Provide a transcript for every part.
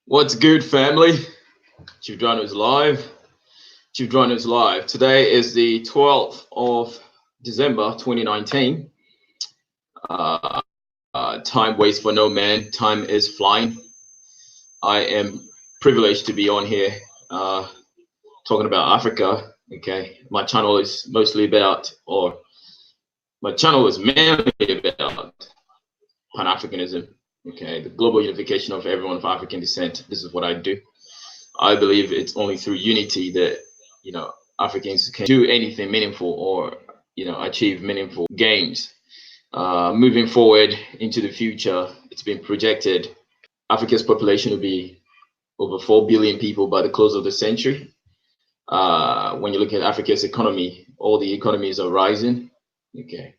What's good, family? Chief Drano is live. Chief Drano is live. Today is the 12th of December 2019. Time waits for no man. Time is flying. I am privileged to be on here talking about Africa. Okay, my channel is mostly about, or my channel is mainly about Pan-Africanism. Okay, the global unification of everyone of African descent. This is what I do. I believe it's only through unity that Africans can do anything meaningful or achieve meaningful gains. Moving forward into the future, it's been projected Africa's population will be over 4 billion people by the close of the century. When you look at Africa's economy, all the economies are rising. Okay,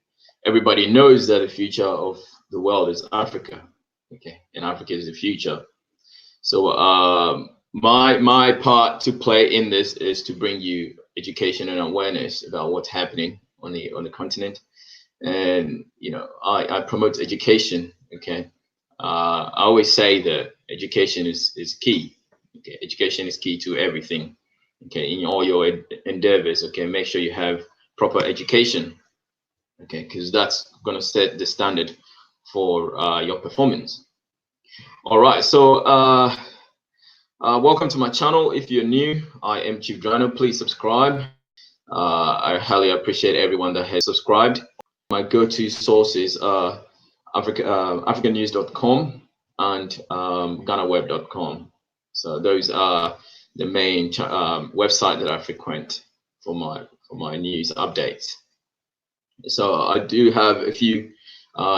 everybody knows that the future of the world is Africa. Okay, and Africa is the future. So my part to play in this is to bring you education and awareness about what's happening on the continent, and I promote education. Okay, I always say that education is key. Okay, education is key to everything. Okay, in all your endeavors. Okay, make sure you have proper education. Okay, because that's going to set the standard for your performance. All right, so welcome to my channel. If you're new, I am Chief Drano. Please subscribe. I highly appreciate everyone that has subscribed. My go-to sources are africanews.com and ghanaweb.com. So those are the main website that I frequent for my news updates. So I do have a few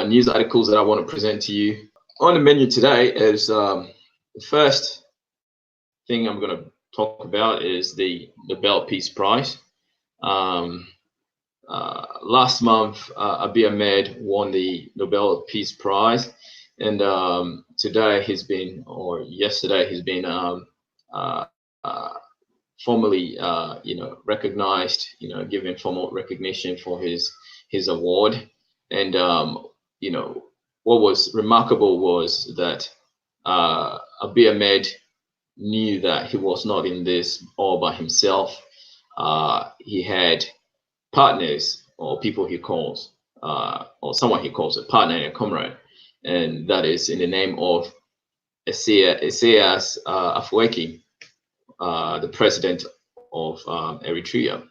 news articles that I want to present to you. On the menu today is the first thing I'm going to talk about is the Nobel Peace Prize. Last month, Abiy Ahmed won the Nobel Peace Prize, and today yesterday he's been formally, recognized, given formal recognition for his award. And what was remarkable was that Abiy Ahmed knew that he was not in this all by himself. He had partners or people he calls, or someone he calls a partner and a comrade, and that is in the name of Isaias Afwerki, the president of Eritrea.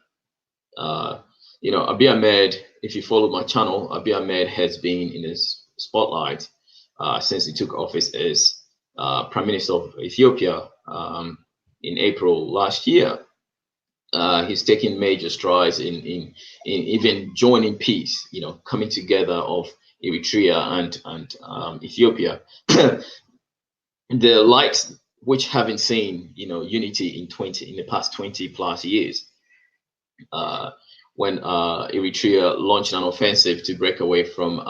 Abiy Ahmed, if you follow my channel, Abiy Ahmed has been in this spotlight since he took office as Prime Minister of Ethiopia in April last year. He's taking major strides in even joining peace, coming together of Eritrea and Ethiopia. The likes which haven't seen, unity in the past 20 plus years. When Eritrea launched an offensive to break away from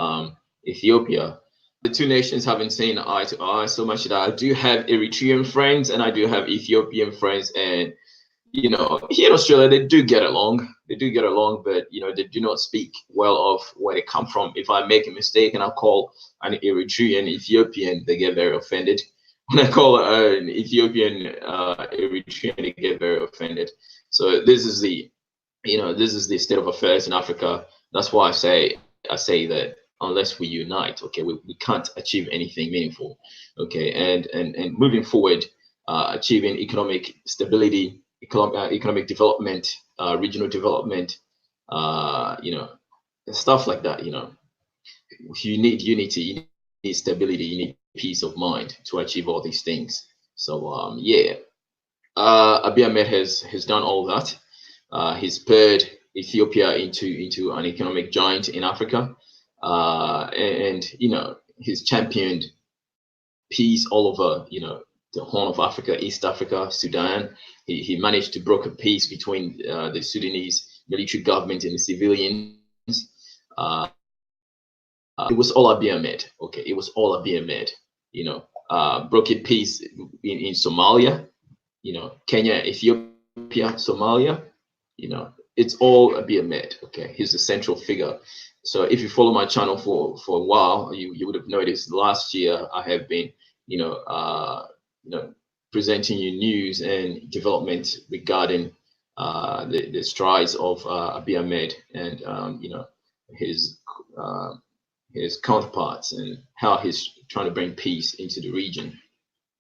Ethiopia, the two nations haven't seen eye to eye so much that I do have Eritrean friends and I do have Ethiopian friends, and here in Australia they do get along. They do get along, but they do not speak well of where they come from. If I make a mistake and I call an Eritrean Ethiopian, they get very offended. When I call an Ethiopian Eritrean, they get very offended. So this is the state of affairs in Africa. That's why I say that unless we unite, okay, we can't achieve anything meaningful. Okay, and moving forward, achieving economic stability, economic development, regional development, stuff like that. You need unity, you need stability, you need peace of mind to achieve all these things. So Abiy Ahmed has done all that. He's spurred Ethiopia into an economic giant in Africa, and he's championed peace all over the Horn of Africa, East Africa, Sudan. He managed to broker peace between the Sudanese military government and the civilians. It was all Abiy Ahmed. Okay, it was all Abiy Ahmed. Brokered peace in Somalia, Kenya, Ethiopia, Somalia. It's all Abiy Ahmed. Okay, he's the central figure. So if you follow my channel for a while, you would have noticed last year I have been presenting you news and development regarding the strides of Abiy Ahmed and his counterparts and how he's trying to bring peace into the region.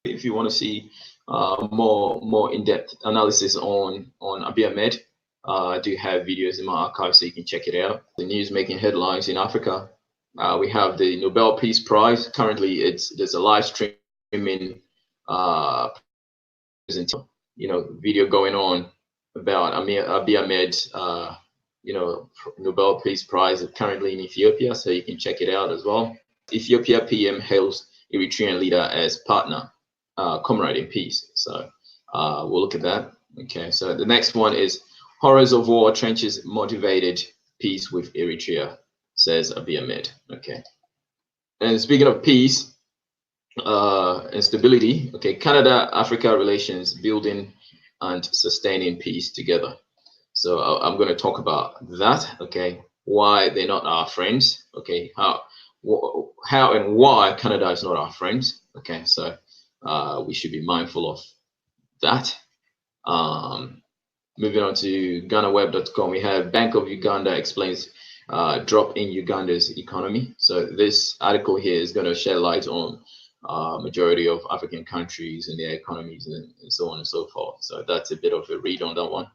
If you want to see more in-depth analysis on Abiy Ahmed, I do have videos in my archive, so you can check it out. The news making headlines in Africa. We have the Nobel Peace Prize. Currently, there's a live streaming video going on about Abiy Ahmed's Nobel Peace Prize currently in Ethiopia, so you can check it out as well. Ethiopia PM hails Eritrean leader as partner, comrade in peace. So we'll look at that. Okay, so the next one is horrors of war trenches motivated peace with Eritrea, says Abiy Ahmed. Okay, and speaking of peace and stability, okay, Canada-Africa relations building and sustaining peace together. So I'm going to talk about that. Okay, why they're not our friends. Okay, how and why Canada is not our friends. Okay, so we should be mindful of that. Moving on to GhanaWeb.com, we have Bank of Uganda explains drop in Uganda's economy. So this article here is going to shed light on majority of African countries and their economies and so on and so forth. So that's a bit of a read on that one.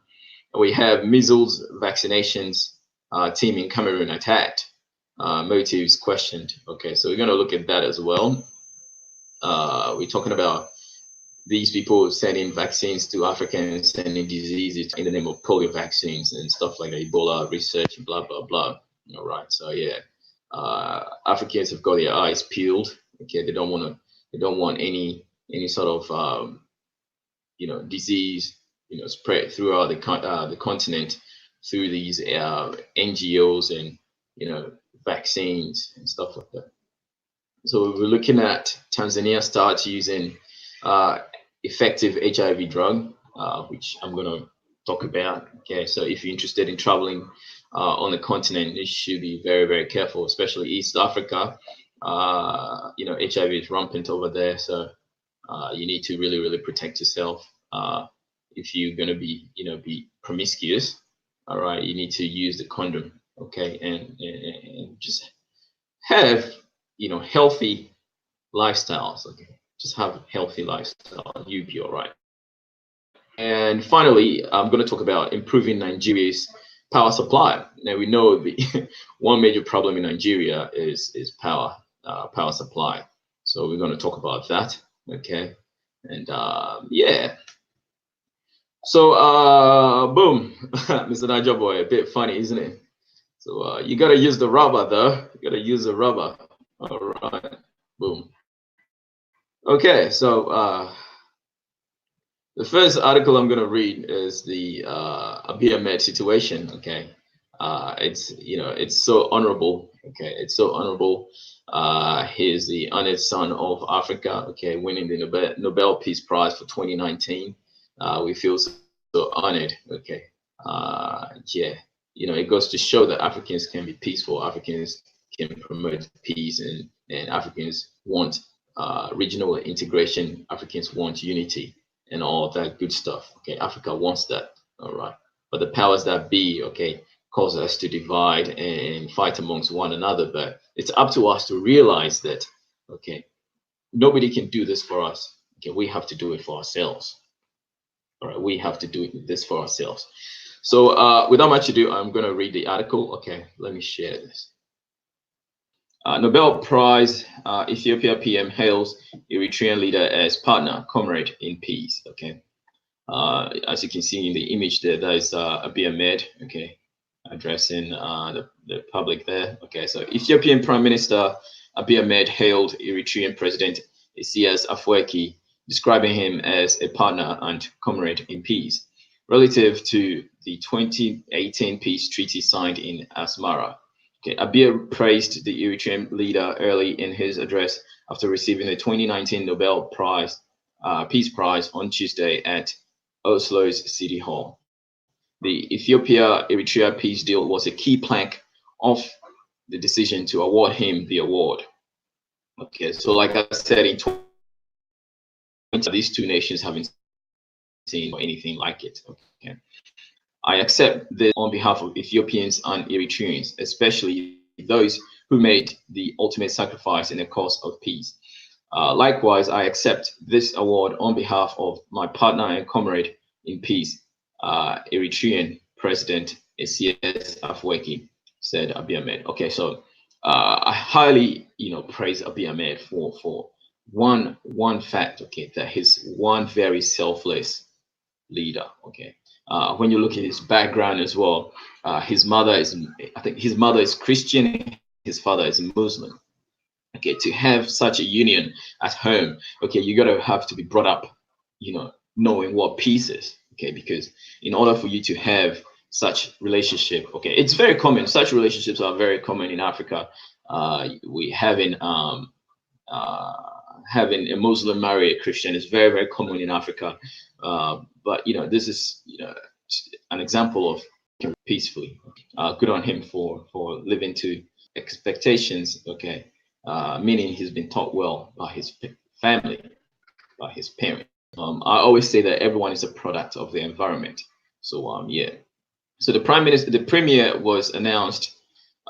We have measles vaccinations team in Cameroon attacked, motives questioned. Okay, so we're going to look at that as well. We're talking about these people sending vaccines to Africans, sending diseases in the name of polio vaccines and stuff like Ebola research, blah blah blah. All right, so yeah, Africans have got their eyes peeled. Okay, they don't want any sort of disease spread throughout the continent through these NGOs and vaccines and stuff like that. So we're looking at Tanzania starts using effective HIV drug, which I'm going to talk about. Okay, so if you're interested in traveling on the continent, you should be very, very careful, especially East Africa. HIV is rampant over there, so you need to really, really protect yourself. If you're going to be promiscuous, all right, you need to use the condom, okay, and just have healthy lifestyles. Okay, just have a healthy lifestyle, you'll be all right. And finally, I'm going to talk about improving Nigeria's power supply. Now we know the one major problem in Nigeria is power supply. So we're going to talk about that. Okay, and yeah. So boom, Mr. Niger boy, a bit funny, isn't it? So you gotta use the rubber though. You gotta use the rubber. All right, boom. Okay, so the first article I'm gonna read is the Abiy Ahmed situation. Okay, it's so honorable. Okay, it's so honorable. He's the honored son of Africa. Okay, winning the Nobel Peace Prize for 2019. We feel so honored. Okay, yeah, it goes to show that Africans can be peaceful. Africans can promote peace, and Africans want regional integration. Africans want unity and all that good stuff. Okay, Africa wants that. All right, but the powers that be, okay, cause us to divide and fight amongst one another. But it's up to us to realize that, okay, nobody can do this for us. Okay, we have to do it for ourselves. All right, we have to do this for ourselves. So without much ado, I'm going to read the article. Okay, let me share this. Nobel Prize, Ethiopia PM hails Eritrean leader as partner, comrade in peace. Okay, as you can see in the image there, that is Abiy Ahmed. Okay, addressing the public there. Okay, so Ethiopian Prime Minister Abiy Ahmed hailed Eritrean President Isaias Afwerki, describing him as a partner and comrade in peace, relative to the 2018 peace treaty signed in Asmara. Okay, Abiy praised the Eritrean leader early in his address after receiving the 2019 Nobel Prize, Peace Prize on Tuesday at Oslo's City Hall. The Ethiopia-Eritrea peace deal was a key plank of the decision to award him the award. Okay, so like I said, in these two nations haven't seen or anything like it. Okay. I accept this on behalf of Ethiopians and Eritreans, especially those who made the ultimate sacrifice in the cause of peace. Likewise, I accept this award on behalf of my partner and comrade in peace, Eritrean President Isaias Afwerki, said Abiy Ahmed. Okay, so I highly, praise Abiy Ahmed for one fact, okay, that he's one very selfless leader. Okay, when you look at his background as well, I think his mother is Christian, his father is Muslim. Okay, to have such a union at home, okay, you gotta have to be brought up, knowing what peace is. Okay, because in order for you to have such relationship, okay, it's very common. Such relationships are very common in Africa. We having a Muslim marry a Christian is very, very common in Africa. But this is an example of peacefully. Good on him for living to expectations. Okay, meaning he's been taught well by his family, by his parents. I always say that everyone is a product of the environment. So yeah. So the premier was announced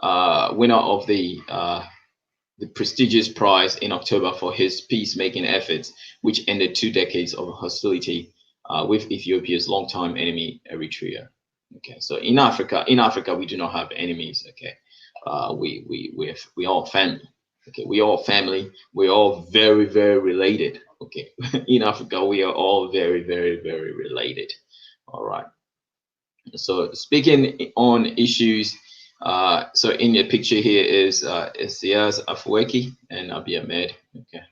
winner of the prestigious prize in October for his peacemaking efforts, which ended 2 decades of hostility with Ethiopia's longtime enemy, Eritrea. Okay, so in Africa, we do not have enemies. Okay, we all family. Okay, we all family. We're all very, very related. Okay, in Africa, we are all very, very, very related. All right. So speaking on issues. So in your picture here is Isaias Afwerki and Abiy Ahmed. Okay,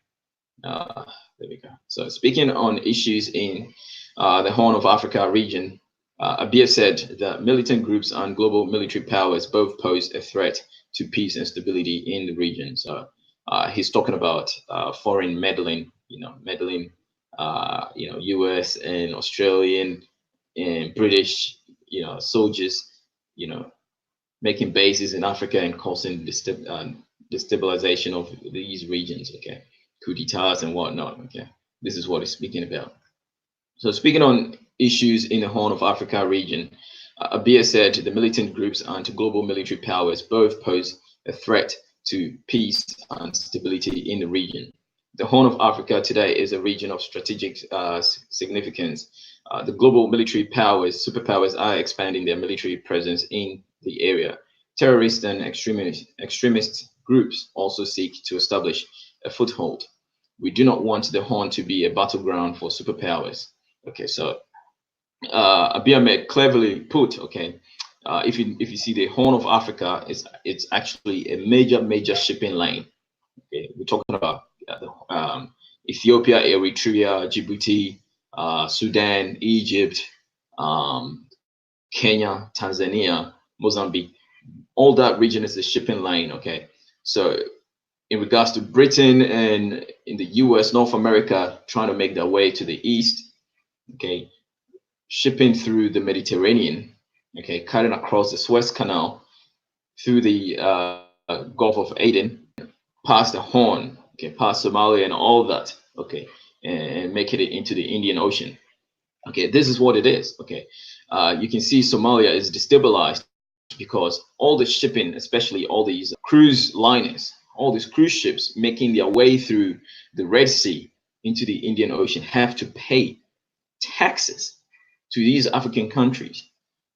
there we go. So speaking on issues in the Horn of Africa region, Abiy said that militant groups and global military powers both pose a threat to peace and stability in the region. So he's talking about foreign meddling, U.S. and Australian and British, soldiers, making bases in Africa and causing destabilization of these regions, okay, coup d'etats and whatnot, okay. This is what he's speaking about. So speaking on issues in the Horn of Africa region, Abiy said the militant groups and global military powers both pose a threat to peace and stability in the region. The Horn of Africa today is a region of strategic significance. The global military powers, superpowers, are expanding their military presence in the area. Terrorist and extremist groups also seek to establish a foothold. We do not want the Horn to be a battleground for superpowers. Okay, so Abiy Ahmed cleverly put, okay, if you see the Horn of Africa, it's actually a major shipping lane. Okay, we're talking about Ethiopia, Eritrea, Djibouti, Sudan, Egypt, Kenya, Tanzania, Mozambique. All that region is a shipping lane. Okay, so in regards to Britain and in the US, North America, trying to make their way to the east, okay, shipping through the Mediterranean, okay, cutting across the Suez Canal, through the Gulf of Aden, past the Horn, okay, past Somalia and all that, okay, and making it into the Indian Ocean. Okay, this is what it is. Okay, you can see Somalia is destabilized because all the shipping, especially all these cruise liners, all these cruise ships making their way through the Red Sea into the Indian Ocean have to pay taxes to these African countries.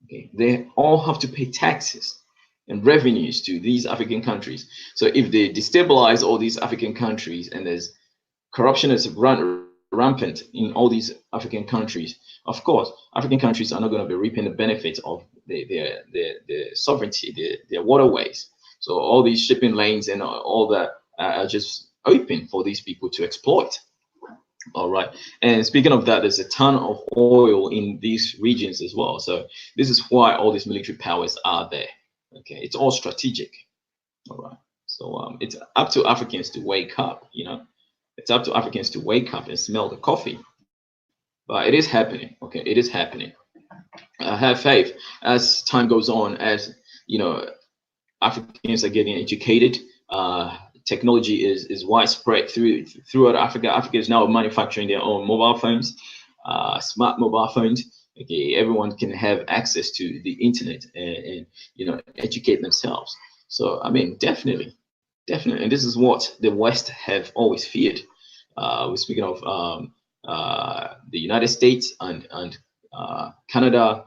Okay, they all have to pay taxes and revenues to these African countries. So if they destabilize all these African countries and there's corruption is rampant in all these African countries, of course, African countries are not going to be reaping the benefits of their sovereignty, their waterways. So all these shipping lanes and all that are just open for these people to exploit. All right. And speaking of that, there's a ton of oil in these regions as well. So this is why all these military powers are there. Okay, it's all strategic. All right. So it's up to Africans to wake up. It's up to Africans to wake up and smell the coffee. But it is happening. Okay, it is happening. Have faith as time goes on, as Africans are getting educated technology is widespread throughout Africa. Africa is now manufacturing their own mobile phones, smart mobile phones. Okay, everyone can have access to the internet and educate themselves. So I mean, definitely, and this is what the West have always feared. We're speaking of the United States and Canada,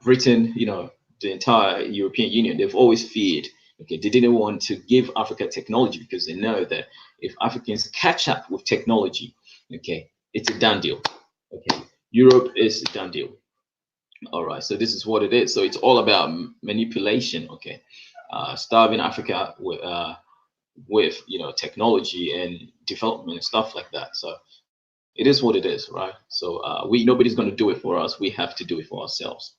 Britain, the entire European Union. They've always feared. Okay, they didn't want to give Africa technology because they know that if Africans catch up with technology, okay, it's a done deal. Okay, Europe is a done deal. All right, so this is what it is. So it's all about manipulation. Okay, starving Africa with technology and development and stuff like that. So it is what it is, right? So nobody's going to do it for us. We have to do it for ourselves.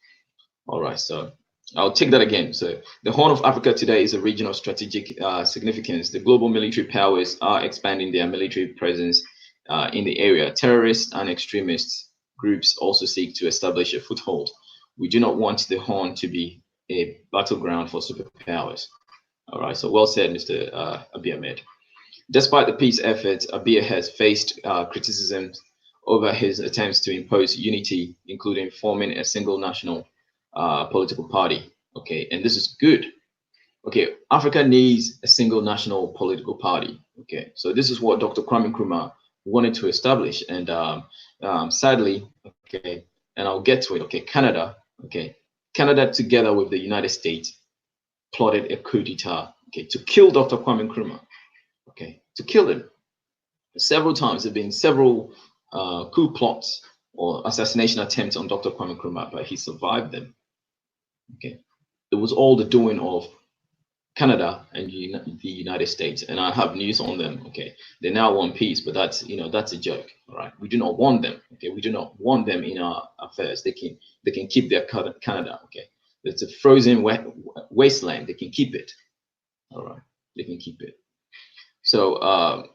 All right, so I'll take that again. So the Horn of Africa today is a region of strategic significance. The global military powers are expanding their military presence in the area. Terrorists and extremist groups also seek to establish a foothold. We do not want the Horn to be a battleground for superpowers. All right, so well said, Mr. Abiy Ahmed. Despite the peace efforts, Abiy has faced criticism over his attempts to impose unity, including forming a single national political party. Okay, and this is good. Okay, Africa needs a single national political party. Okay, so this is what Dr. Kwame Nkrumah wanted to establish, and sadly, okay, and I'll get to it. Okay, Canada together with the United States plotted a coup d'etat, okay, to kill Dr. Kwame Nkrumah, okay, to kill him. Several times there have been several coup plots or assassination attempts on Dr. Kwame Nkrumah, but he survived them. Okay, it was all the doing of Canada and the United States, and I have news on them. Okay, they now want peace, but that's a joke. All right, we do not want them. Okay, we do not want them in our affairs. They can keep their Canada. Okay, it's a frozen wasteland. They can keep it. All right, they can keep it. So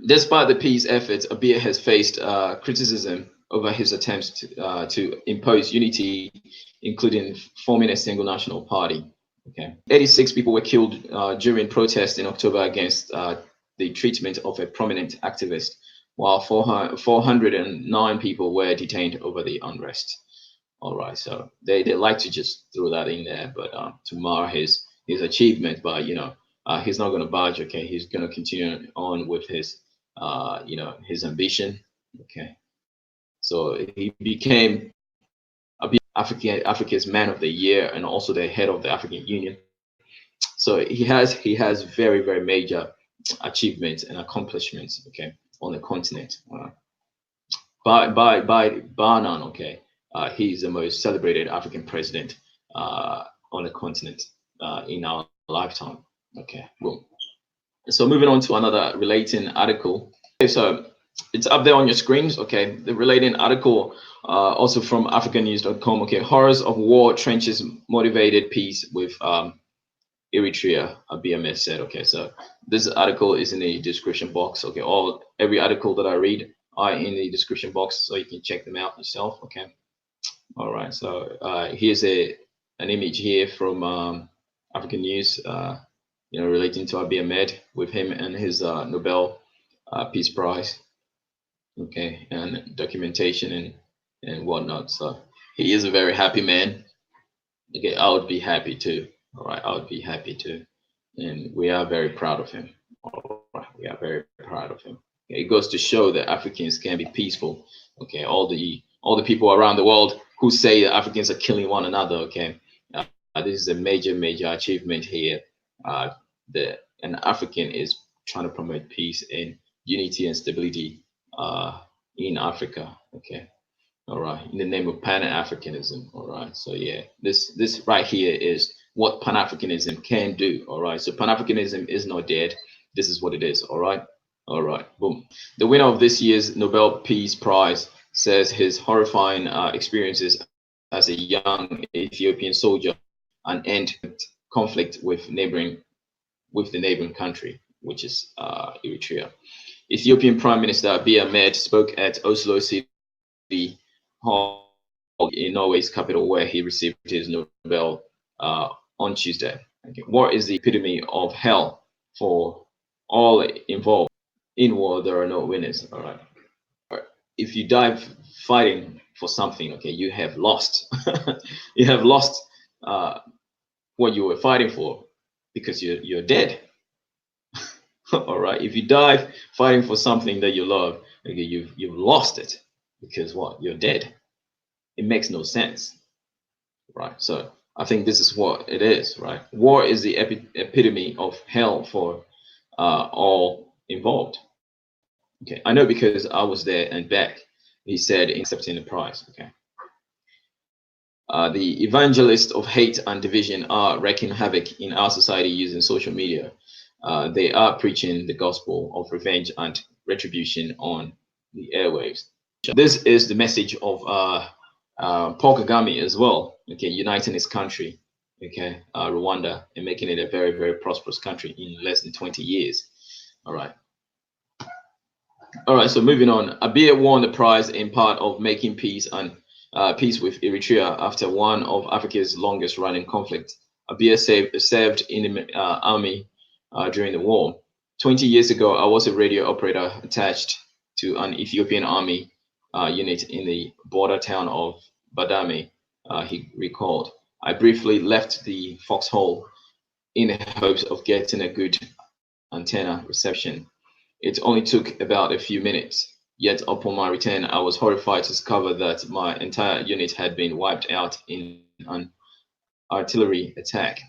despite the peace efforts, Abiy has faced criticism over his attempts to impose unity, including forming a single national party. Okay, 86 people were killed during protests in October against the treatment of a prominent activist, while 409 people were detained over the unrest. All right, so they like to just throw that in there, but to mar his achievement, but he's not going to budge. Okay, he's going to continue on with his his ambition. Okay, so he became Africa's Man of the Year and also the head of the African Union. So he has very, very major achievements and accomplishments. Okay, on the continent. By none. Okay, he's the most celebrated African president on the continent in our lifetime. Okay, boom. So moving on to another relating article. Okay, so it's up there on your screens. Okay, the relating article also from africanews.com. Okay, horrors of war trenches motivated peace with Eritrea, Abiy Ahmed said. Okay, so this article is in the description box. Okay, every article that I read are in the description box, so you can check them out yourself. Okay, all right. So here's an image here from African News. Relating to Abiy Ahmed with him and his Nobel Peace Prize. Okay, and documentation and whatnot. So he is a very happy man. Okay, I would be happy too. All right, I would be happy too, and we are very proud of him. All right, we are very proud of him. Okay, it goes to show that Africans can be peaceful. Okay, all the people around the world who say that Africans are killing one another. Okay, this is a major achievement here. An African is trying to promote peace and unity and stability in Africa. Okay, all right, in the name of Pan-Africanism. All right, so yeah, this right here is what Pan-Africanism can do. All right, so Pan-Africanism is not dead. This is what it is. All right, boom. The winner of this year's Nobel Peace Prize says his horrifying experiences as a young Ethiopian soldier and end conflict with the neighboring country, which is Eritrea. Ethiopian Prime Minister Abiy Ahmed spoke at Oslo City Hall in Norway's capital, where he received his Nobel on Tuesday. Okay. War is the epitome of hell, for all involved. In war, there are no winners. All right. If you die fighting for something, okay, you have lost. You have lost what you were fighting for because you're dead. All right. If you die fighting for something that you love, okay, you've lost it because what? You're dead. It makes no sense, right? So I think this is what it is, right? War is the epitome of hell for all involved. Okay, I know because I was there and back. He said, accepting the prize. Okay. The evangelists of hate and division are wreaking havoc in our society using social media. They are preaching the gospel of revenge and retribution on the airwaves. This is the message of Paul Kagame as well. Okay, uniting his country, okay, Rwanda, and making it a very, very prosperous country in less than 20 years. All right. All right, so moving on. Abiy won the prize in part of making peace and peace with Eritrea after one of Africa's longest running conflicts. Abiy served in the army during the war. 20 years ago, I was a radio operator attached to an Ethiopian army unit in the border town of Badame, he recalled. I briefly left the foxhole in hopes of getting a good antenna reception. It only took about a few minutes. Yet upon my return, I was horrified to discover that my entire unit had been wiped out in an artillery attack.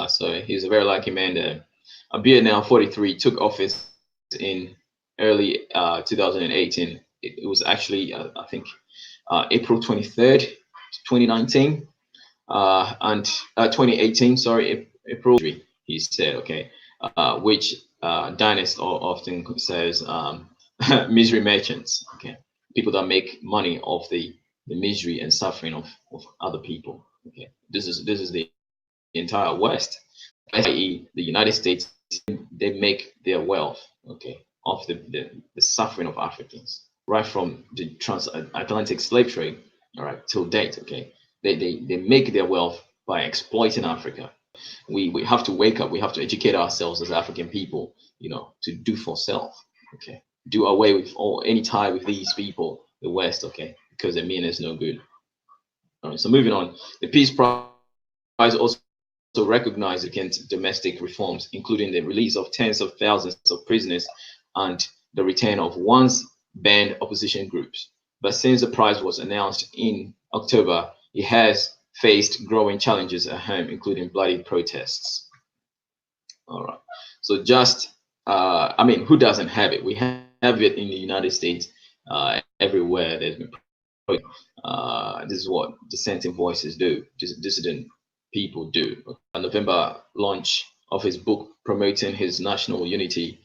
So he's a very lucky man there. Abiy, now 43, took office in early 2018. It was actually, I think, April 23rd, 2019, and 2018, sorry, April, he said, okay, which Dynast often says misery merchants, okay, people that make money off the misery and suffering of other people. Okay, this is the entire West, i.e., the United States. They make their wealth, okay, off the suffering of Africans, right from the transatlantic slave trade, all right, till date. Okay, they make their wealth by exploiting Africa. We have to wake up. We have to educate ourselves as African people, you know, to do for self. Okay, do away with any tie with these people, the West. Okay, because they mean it's no good. All right. So moving on, the Peace Prize also recognized against domestic reforms, including the release of tens of thousands of prisoners and the return of once banned opposition groups. But since the prize was announced in October, it has faced growing challenges at home, including bloody protests. All right. So just, I mean, who doesn't have it? We have it in the United States, everywhere. There's been this is what dissenting voices do, dissident people do. A November launch of his book promoting his national unity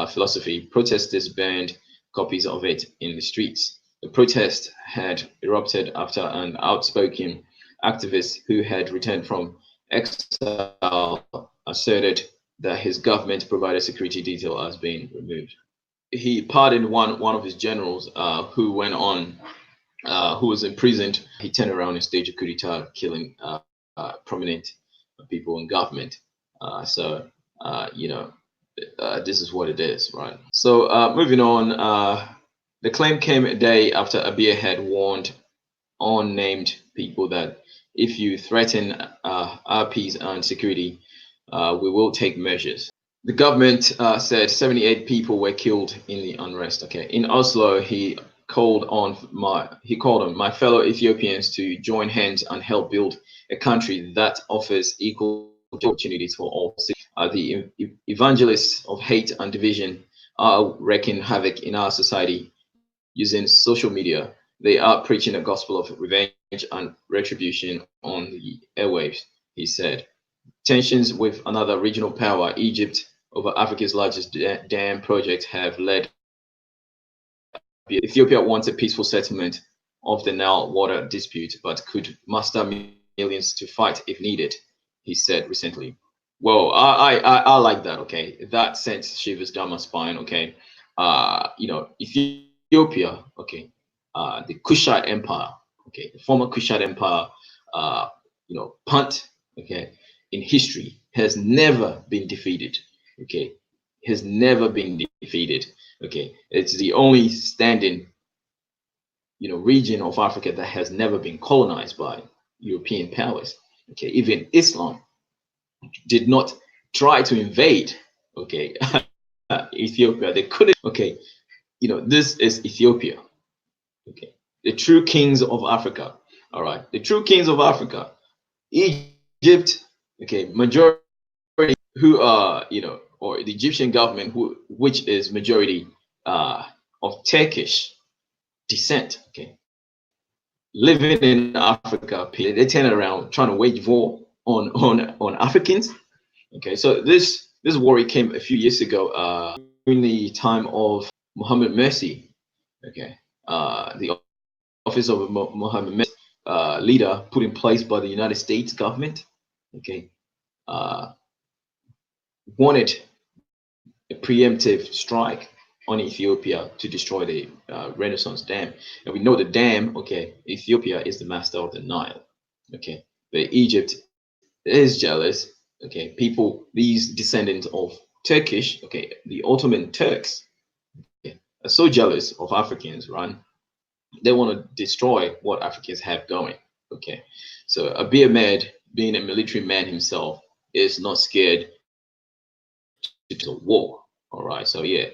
philosophy, protesters burned copies of it in the streets. The protest had erupted after an outspoken activist who had returned from exile asserted that his government provided security detail as being removed. He pardoned one of his generals who went on, who was imprisoned. He turned around and staged a coup d'etat, killing prominent people in government. You know, this is what it is, right? So moving on, the claim came a day after Abiy had warned unnamed people that if you threaten our peace and security, we will take measures. The government said 78 people were killed in the unrest. Okay, in Oslo, he called on my fellow Ethiopians to join hands and help build a country that offers equal opportunities for all. The evangelists of hate and division are wreaking havoc in our society using social media. They are preaching a gospel of revenge and retribution on the airwaves, he said. Tensions with another regional power, Egypt, over Africa's largest dam project have led. Ethiopia wants a peaceful settlement of the Nile water dispute, but could muster millions to fight if needed, he said recently. Well, I like that. Okay, that sends shivers down my spine. Okay, you know, Ethiopia. Okay, the Kushite Empire. Okay, the former Kushite Empire. You know, punt. Okay, in history has never been defeated. okay, has never been defeated. Okay, it's the only standing, region of Africa that has never been colonized by European powers. Okay, even Islam did not try to invade. Okay, Ethiopia. They couldn't. Okay, this is Ethiopia. Okay, the true kings of Africa. All right, the true kings of Africa. Egypt. Okay, majority who are or the Egyptian government which is majority of Turkish descent. Okay, living in Africa, they turn around trying to wage war on Africans. Okay, so this worry came a few years ago during the time of Mohammed Mercy. Okay, the office of Mohammed Mercy, leader put in place by the United States government. Okay, wanted a preemptive strike on Ethiopia to destroy the Renaissance Dam. And we know the dam, okay, Ethiopia is the master of the Nile. Okay, but Egypt is jealous. Okay, people, these descendants of Turkish, okay, the Ottoman Turks, okay, are so jealous of Africans, right? They want to destroy what Africans have going. Okay, so Abiy Ahmed, being a military man himself, is not scared to war. All right, so yeah,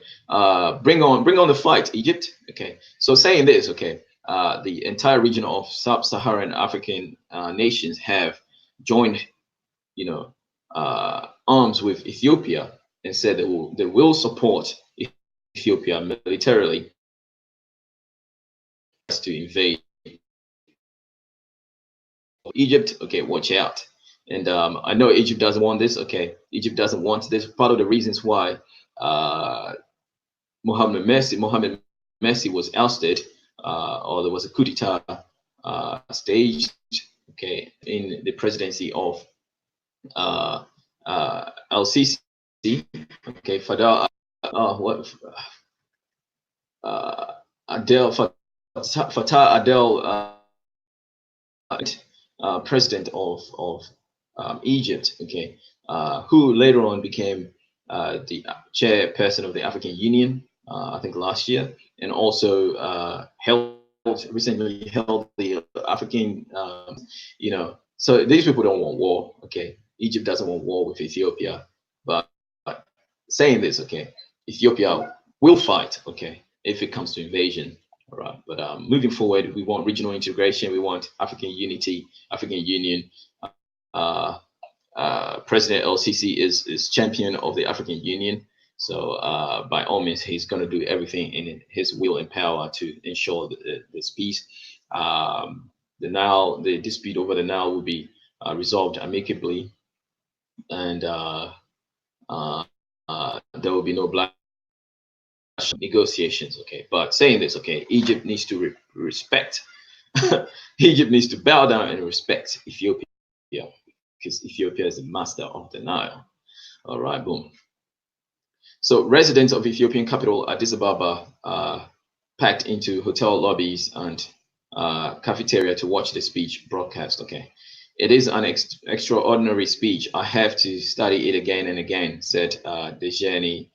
bring on the fight, Egypt. Okay, so saying this, okay, the entire region of sub-Saharan African nations have joined, arms with Ethiopia and said they will support Ethiopia militarily to invade Egypt. Okay, watch out. And I know Egypt doesn't want this. Okay, Egypt doesn't want this. Part of the reasons why Mohammed Mercy was ousted, or there was a coup d'etat staged, okay, in the presidency of LCC, okay, Fadal, Adel Fatah Adel, president of Egypt, okay, who later on became the chairperson of the African Union, I think last year, and also recently held the African, so these people don't want war, okay. Egypt doesn't want war with Ethiopia, but saying this, okay, Ethiopia will fight, okay, if it comes to invasion. All right, but moving forward, we want regional integration. We want African unity, African Union. President LCC is champion of the African Union. So by all means, he's going to do everything in his will and power to ensure this peace. The dispute over the Nile will be resolved amicably, and there will be no black negotiations. Okay, but saying this, okay, Egypt needs to respect. Egypt needs to bow down and respect Ethiopia, because Ethiopia is the master of the Nile. All right, boom. So residents of Ethiopian capital Addis Ababa packed into hotel lobbies and cafeteria to watch the speech broadcast. Okay, it is an extraordinary speech. I have to study it again and again, said Dejani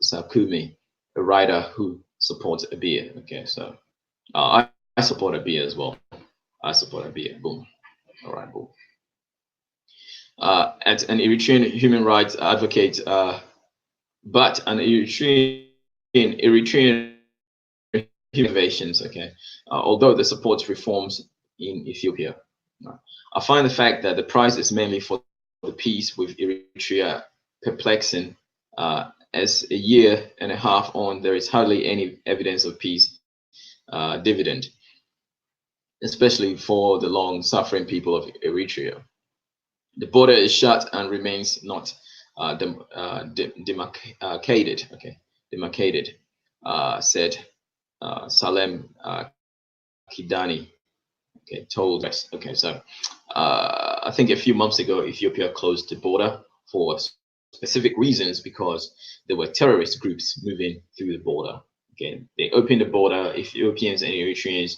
Sakumi, a writer who supports Abiy. Okay, so I support Abiy as well. I support Abiy. Boom. All right, boom. And an Eritrean human rights advocate, but an Eritrean innovations. Okay, although the supports reforms in Ethiopia, I find the fact that the prize is mainly for the peace with Eritrea perplexing. As a year and a half on, there is hardly any evidence of peace dividend, especially for the long-suffering people of Eritrea. The border is shut and remains not demarcated. Okay, demarcated, said Salem Kidani. Okay, told us. Okay, so I think a few months ago, Ethiopia closed the border for specific reasons because there were terrorist groups moving through the border. Okay, they opened the border. Ethiopians and Eritreans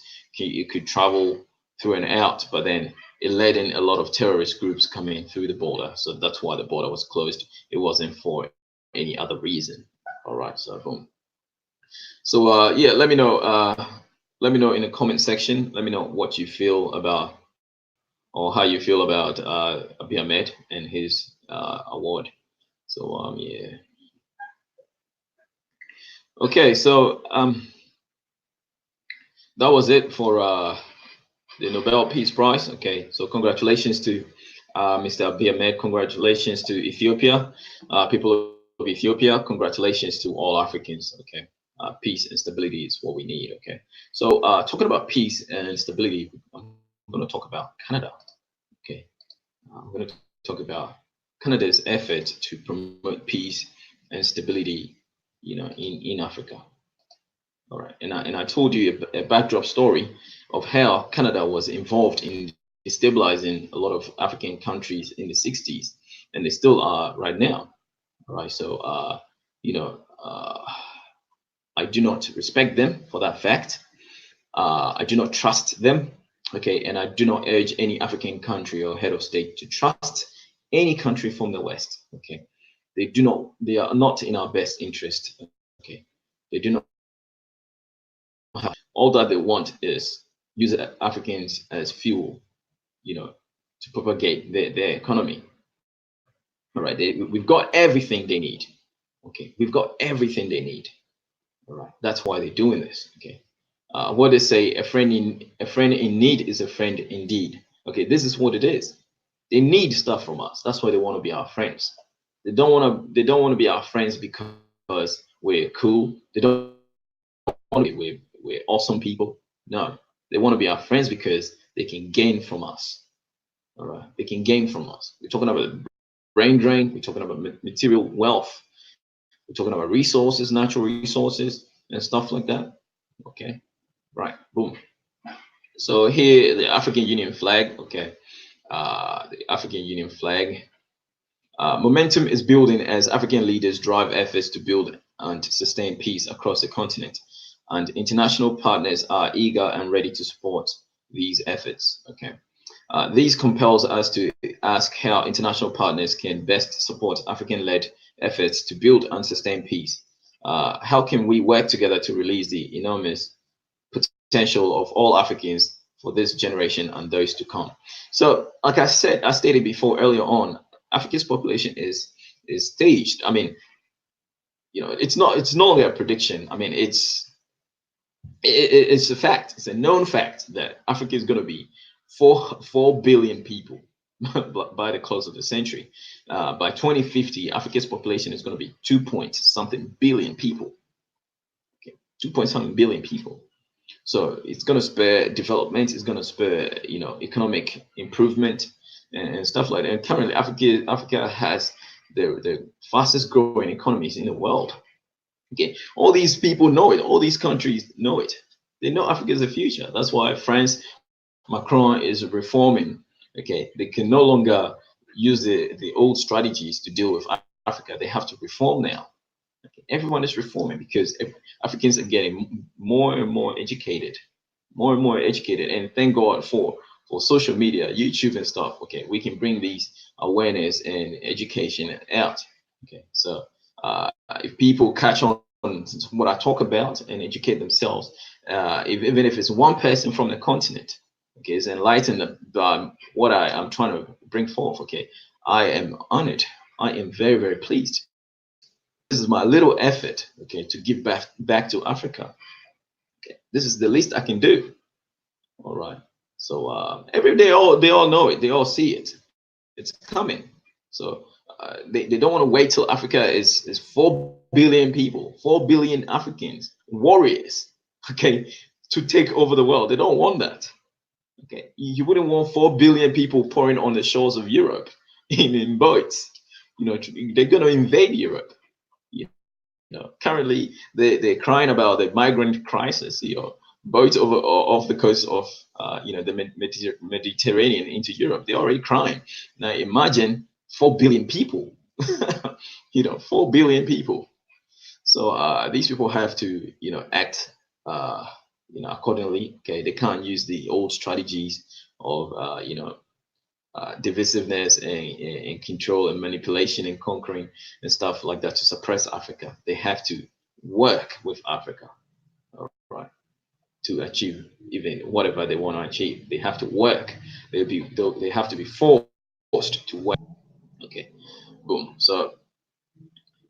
could travel through and out, but then it led in a lot of terrorist groups coming through the border. So that's why the border was closed. It wasn't for any other reason. All right, so boom. So yeah, let me know. Let me know in the comment section. Let me know what you feel about, or how you feel about Abiy Ahmed and his award. So yeah. Okay, so that was it for the Nobel Peace Prize. Okay, so congratulations to Mr. Abiy Ahmed. Congratulations to Ethiopia, people of Ethiopia. Congratulations to all Africans. Okay, peace and stability is what we need. Okay, so talking about peace and stability, I'm going to talk about Canada. Okay, I'm going to talk about Canada's effort to promote peace and stability, in Africa. All right, and I told you a backdrop story of how Canada was involved in destabilizing a lot of African countries in the 60s, and they still are right now. All right, so I do not respect them for that fact. I do not trust them. Okay, and I do not urge any African country or head of state to trust any country from the West. Okay, they do not. They are not in our best interest. Okay, they do not. All that they want is use Africans as fuel, to propagate their economy. All right, we've got everything they need. Okay, we've got everything they need. All right, that's why they're doing this. Okay, what they say, a friend in need is a friend indeed. Okay, this is what it is. They need stuff from us. That's why they want to be our friends. They don't want to be our friends because we're cool. They don't want to be, we're awesome people. No, they want to be our friends because they can gain from us. All right, they can gain from us. We're talking about brain drain. We're talking about material wealth. We're talking about resources, natural resources, and stuff like that. Okay, right, boom. So here, the African Union flag. Okay, the African Union flag. Momentum is building as African leaders drive efforts to build and sustain peace across the continent, and international partners are eager and ready to support these efforts. Okay, this compels us to ask how international partners can best support African-led efforts to build and sustain peace. How can we work together to release the enormous potential of all Africans for this generation and those to come? So, like I stated before earlier on, Africa's population is staged. I mean, it's no longer a prediction. I mean, it's a fact. It's a known fact that Africa is going to be 4 billion people by the close of the century. By 2050, Africa's population is going to be 2 point something billion people. Okay, 2 point something billion people. So it's going to spur development. It's going to spur economic improvement and stuff like that. And currently, Africa has the fastest growing economies in the world. Okay, all these people know it. All these countries know it. They know Africa is the future. That's why France, Macron is reforming. Okay, they can no longer use the old strategies to deal with Africa. They have to reform now. Okay, everyone is reforming because Africans are getting more and more educated, and thank God for social media, YouTube and stuff. Okay, we can bring these awareness and education out. Okay, so if people catch on what I talk about and educate themselves, even if it's one person from the continent, okay, is enlightened by what I'm trying to bring forth. Okay, I am honored. I am very, very pleased. This is my little effort, okay, to give back to Africa. Okay, this is the least I can do. All right. So every day, they all know it. They all see it. It's coming. So they don't want to wait till Africa is 4 billion people, 4 billion Africans, warriors, okay, to take over the world. They don't want that. Okay, you wouldn't want 4 billion people pouring on the shores of Europe in boats. They're going to invade Europe. Currently they're crying about the migrant crisis. Boats off the coast of the Mediterranean into Europe. They're already crying. Now imagine 4 billion people. 4 billion people. So these people have to act accordingly. Okay, they can't use the old strategies of divisiveness and control and manipulation and conquering and stuff like that to suppress Africa. They have to work with Africa, all right, to achieve even whatever they want to achieve. They have to work. They have to be forced to work. Okay, boom.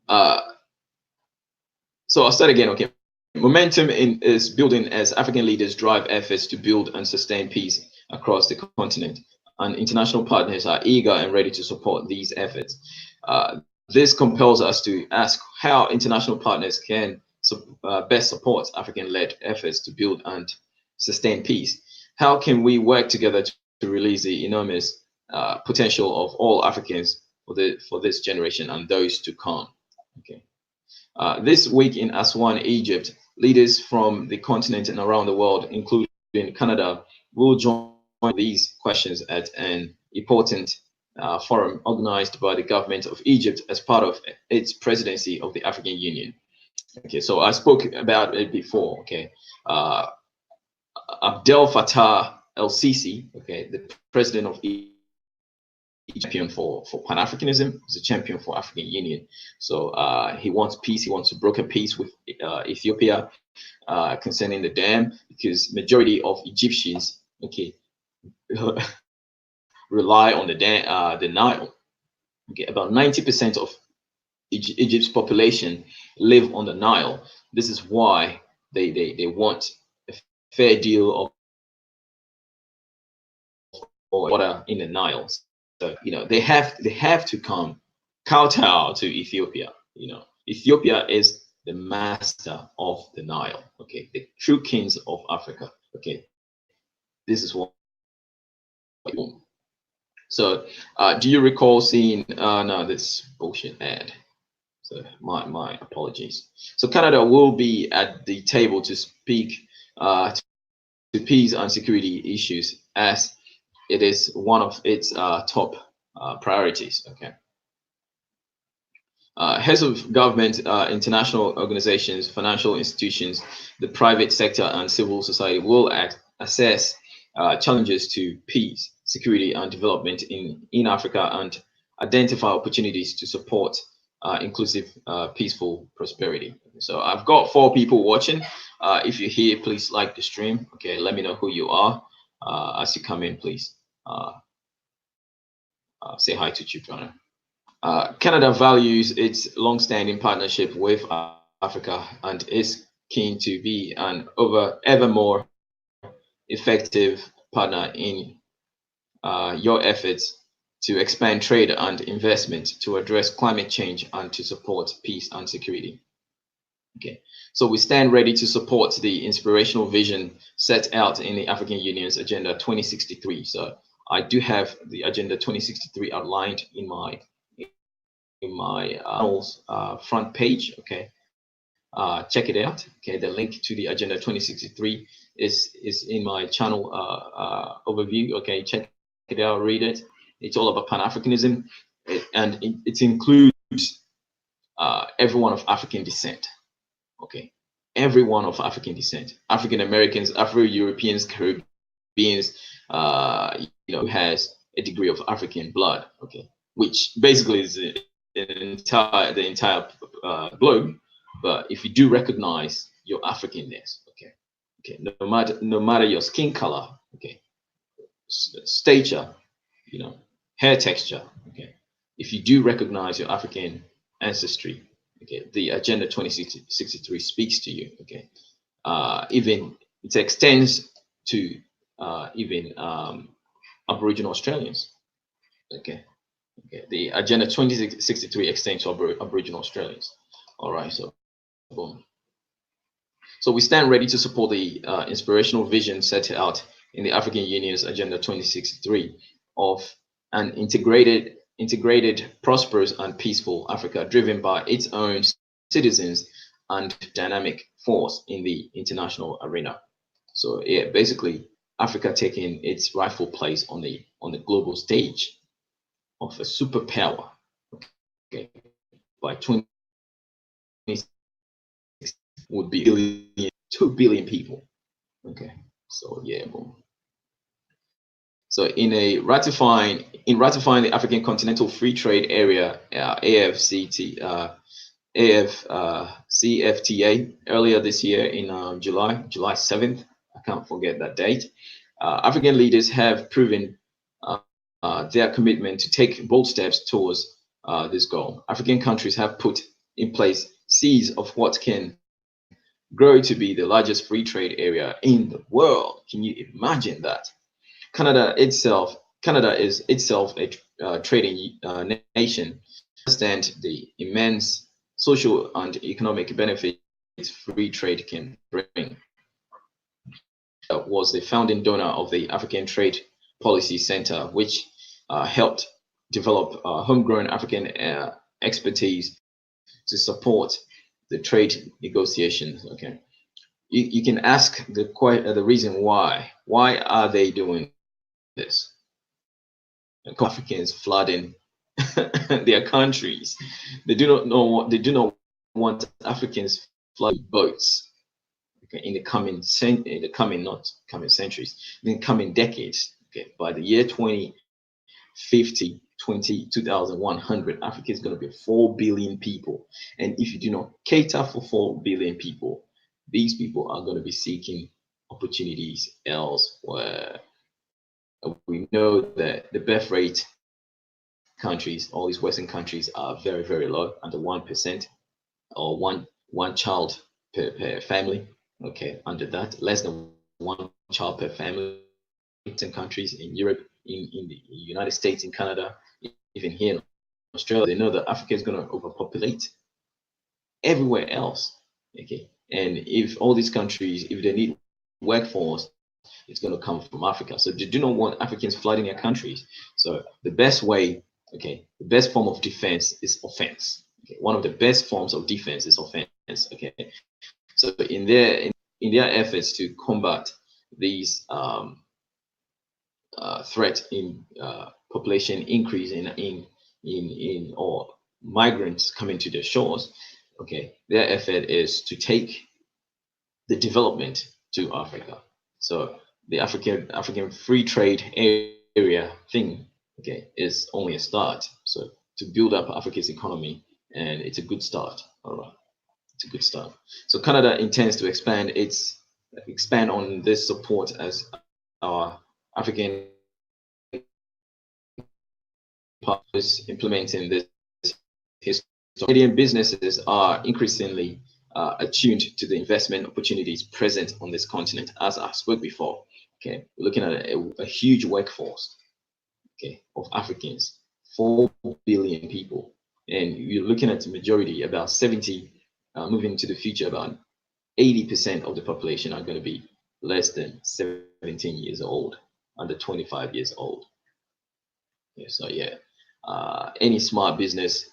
Uh, so I'll start again. Okay, momentum is building as African leaders drive efforts to build and sustain peace across the continent, and international partners are eager and ready to support these efforts. This compels us to ask how international partners can best support African-led efforts to build and sustain peace. How can we work together to release the enormous potential of all Africans for this generation and those to come? Okay. This week in Aswan, Egypt, leaders from the continent and around the world, including Canada, will join these questions at an important forum organized by the government of Egypt as part of its presidency of the African Union. Okay, so I spoke about it before. Okay, Abdel Fattah el-Sisi, okay, the president of Egypt, champion for Pan-Africanism, is a champion for African Union. So he wants peace. He wants to broker peace with Ethiopia concerning the dam, because majority of Egyptians, okay, rely on the Nile. Okay, about 90% of Egypt's population live on the Nile. This is why they want a fair deal of water in the Nile. So they have to come kowtow to Ethiopia. Ethiopia is the master of the Nile. Okay, the true kings of Africa. Okay, this is what. So, do you recall seeing? No, this bullshit ad. So my apologies. So Canada will be at the table to speak to peace and security issues, as it is one of its top priorities. Okay. Heads of government, international organizations, financial institutions, the private sector, and civil society will assess challenges to peace, security, and development in Africa, and identify opportunities to support inclusive, peaceful prosperity. So I've got 4 people watching. If you're here, please like the stream. Okay, let me know who you are as you come in. Please say hi to Chief. Canada values its long-standing partnership with Africa and is keen to be an ever more effective partner in your efforts to expand trade and investment, to address climate change, and to support peace and security. Okay, so we stand ready to support the inspirational vision set out in the African Union's Agenda 2063. So I do have the Agenda 2063 outlined in my front page. Okay, check it out. Okay, the link to the Agenda 2063 is in my channel overview. Okay, check it out, read it. It's all about Pan-Africanism, and it includes everyone of African descent. Okay, everyone of African descent, African Americans, Afro-Europeans, Caribbeans, who has a degree of African blood. Okay, which basically is the entire globe. But if you do recognize your Africanness, okay, no matter your skin color, okay, stature, hair texture, okay, if you do recognize your African ancestry, okay, the Agenda 2063 speaks to you. Okay, even it extends to even Aboriginal Australians. Okay, the Agenda 2063 extends to Aboriginal Australians. All right, so boom. So we stand ready to support the inspirational vision set out in the African Union's Agenda 2063 of an integrated, prosperous, and peaceful Africa, driven by its own citizens and dynamic force in the international arena. So yeah, basically Africa taking its rightful place on the global stage of a superpower. Okay, by 20 would be 2 billion people. Okay, so yeah, boom. So in a ratifying in ratifying the African Continental Free Trade Area CFTA earlier this year in July 7th. I can't forget that date. African leaders have proven their commitment to take bold steps towards this goal. African countries have put in place seeds of what can grow to be the largest free trade area in the world. Can you imagine that? Canada is itself a trading nation. Understand the immense social and economic benefits free trade can bring. Was the founding donor of the African Trade Policy Center, which helped develop homegrown African expertise to support the trade negotiations. Okay, you can ask the reason why. Why are they doing this? Africans flooding their countries. They do not know what they do not want Africans flooding boats. Okay, in the coming decades. Okay, by the year 2050, 2100, Africa is going to be 4 billion people. And if you do not cater for 4 billion people, these people are going to be seeking opportunities elsewhere. We know that the birth rate countries, all these Western countries, are very, very low, under 1%, or one child per family. Okay, under that, less than one child per family. In countries in Europe, in the United States, in Canada, even here in Australia, they know that Africa is going to overpopulate everywhere else. Okay, and if all these countries, if they need workforce, it's going to come from Africa. So they do not want Africans flooding their countries. So the best way, okay, the best form of defense is offense. Okay, one of the best forms of defense is offense. Okay, so in their efforts to combat these threat in population increase in or migrants coming to their shores, okay, their effort is to take the development to Africa. So the African free trade area thing, okay, is only a start. So to build up Africa's economy, and it's a good start. All right, it's a good start. So Canada intends to expand on this support as our African partners implementing this. Canadian businesses are increasingly attuned to the investment opportunities present on this continent. As I spoke before, okay, we're looking at a huge workforce, okay, of Africans, 4 billion people, and you're looking at the majority, about 70, moving into the future, about 80% of the population are going to be less than 17 years old, under 25 years old. Yeah, so yeah, any smart business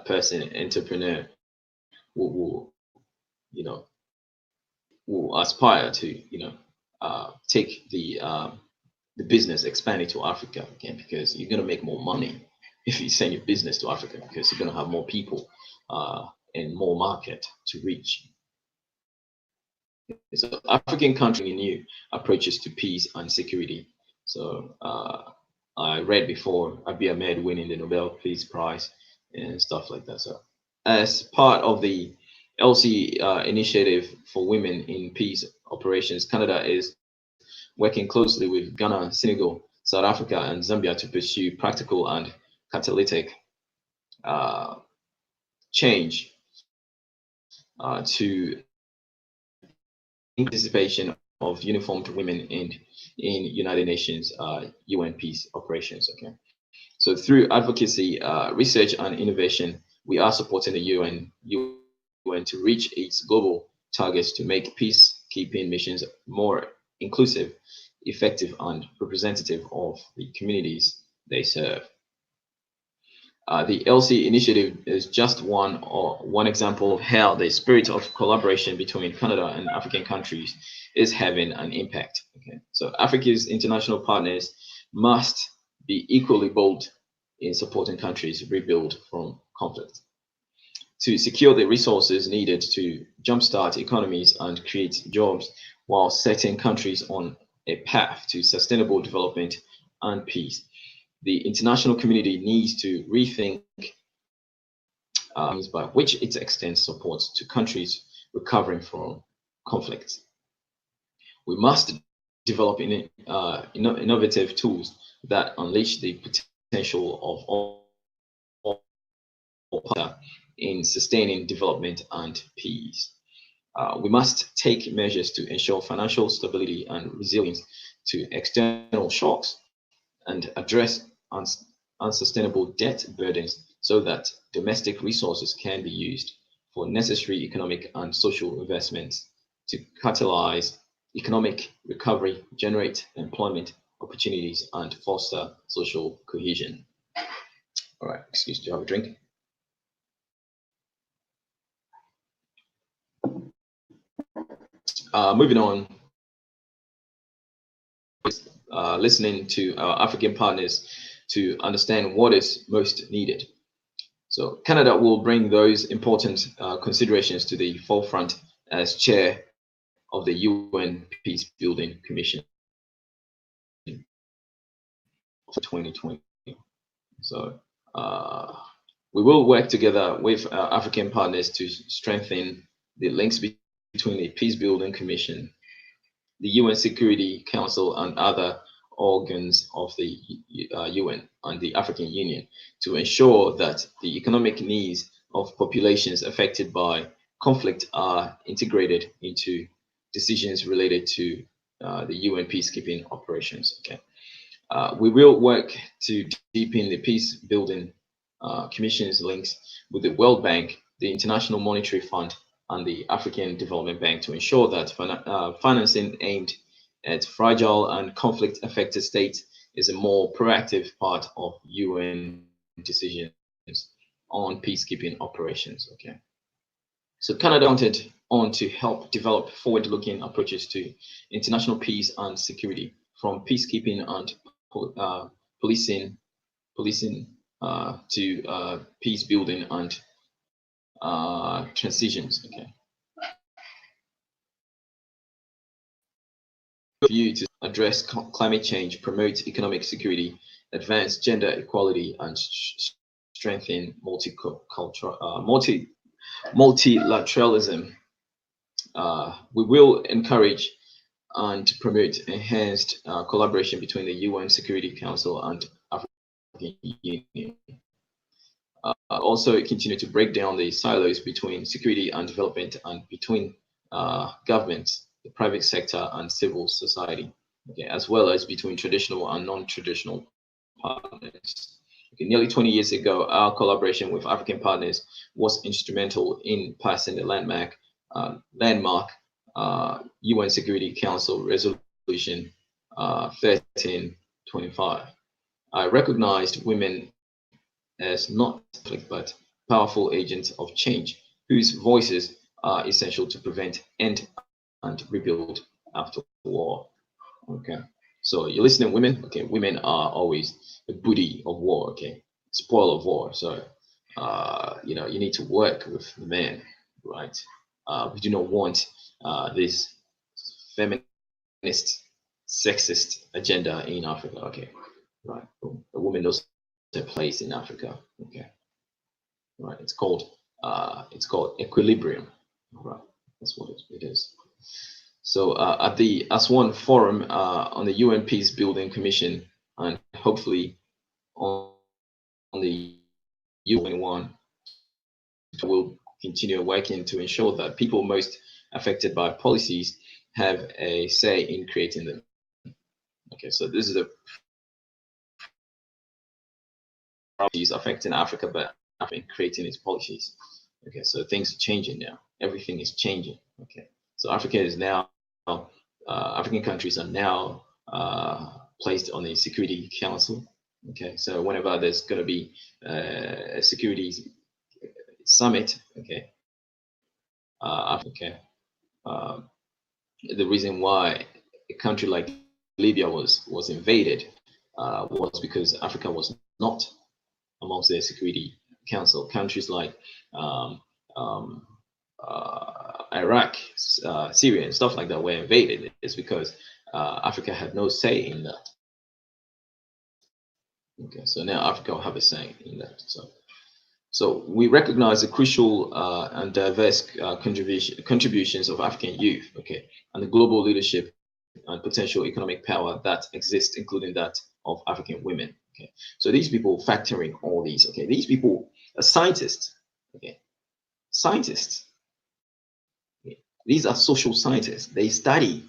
person, entrepreneur will will aspire to take the business, expand it to Africa, okay, because you're going to make more money if you send your business to Africa, because you're going to have more people and more market to reach. So African country new approaches to peace and security. So I read before Ahmed winning the Nobel Peace Prize and stuff like that. So as part of the LC initiative for women in peace operations, Canada is working closely with Ghana, Senegal, South Africa, and Zambia to pursue practical and catalytic change to participation of uniformed women in United Nations UN peace operations. Okay, so through advocacy, research, and innovation, we are supporting the UN to reach its global targets to make peacekeeping missions more inclusive, effective, and representative of the communities they serve. The LC initiative is just one example of how the spirit of collaboration between Canada and African countries is having an impact. Okay, so Africa's international partners must be equally bold in supporting countries rebuild from conflict, to secure the resources needed to jumpstart economies and create jobs, while setting countries on a path to sustainable development and peace. the international community needs to rethink means by which it extends support to countries recovering from conflicts. We must develop innovative tools that unleash the potential of all in sustaining development and peace. We must take measures to ensure financial stability and resilience to external shocks and address unsustainable debt burdens so that domestic resources can be used for necessary economic and social investments to catalyze economic recovery, generate employment opportunities, and foster social cohesion. All right, excuse me, to have a drink. Moving on, listening to our African partners to understand what is most needed. So Canada will bring those important considerations to the forefront as chair of the UN Peace Building Commission for 2020. So we will work together with our African partners to strengthen the links between the Peace Building Commission, the UN Security Council, and other organs of the UN and the African Union to ensure that the economic needs of populations affected by conflict are integrated into decisions related to the UN peacekeeping operations. Okay, we will work to deepen the peace building commission's links with the World Bank, the International Monetary Fund, and the African Development Bank to ensure that financing aimed at fragile and conflict-affected states is a more proactive part of UN decisions on peacekeeping operations. Okay, so Canada wanted on to help develop forward-looking approaches to international peace and security, from peacekeeping and policing to peace building and transitions. Okay. View to address climate change, promote economic security, advance gender equality, and strengthen multilateralism. We will encourage and promote enhanced collaboration between the UN Security Council and African Union. Also continue to break down the silos between security and development and between governments, the private sector, and civil society, okay, as well as between traditional and non-traditional partners. Okay, nearly 20 years ago, our collaboration with African partners was instrumental in passing the landmark UN Security Council Resolution 1325. I recognized women as not but powerful agents of change, whose voices are essential to prevent, end, and rebuild after war. Okay, so you're listening, women. Okay, women are always the booty of war. Okay, spoil of war. So you know, you need to work with the men, right? We do not want this feminist, sexist agenda in Africa. Okay, right. The woman doesn't have a place in Africa. Okay, right. It's called equilibrium. Right, that's what it is. So at the Aswan Forum on the UN Peace Building Commission, and hopefully on the UN, will continue working to ensure that people most affected by policies have a say in creating them. Okay, so this is the policies affecting Africa, but in creating its policies. Okay, so things are changing now. Everything is changing. Okay, so Africa is now, African countries are now placed on the Security Council. Okay, so whenever there's going to be a security summit, okay, the reason why a country like Libya was invaded was because Africa was not amongst the Security Council. Countries like Iraq, Syria, and stuff like that were invaded. It's because Africa had no say in that. Okay, so now Africa will have a say in that. So we recognize the crucial and diverse contributions of African youth, okay, and the global leadership and potential economic power that exists, including that of African women. Okay, so these people factoring all these. Okay, these people are scientists. Okay, scientists. Okay. These are social scientists. They study.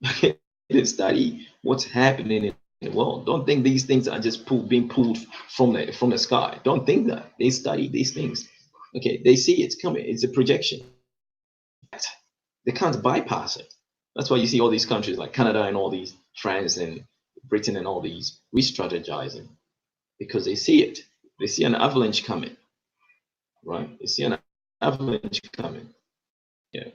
Okay, they study what's happening in the world. Don't think these things are just being pulled from the sky. Don't think that. They study these things. Okay, they see it's coming. It's a projection. They can't bypass it. That's why you see all these countries like Canada and all these France and Britain and all these re-strategizing because they see it. They see an avalanche coming, right? They see an avalanche coming. Yeah.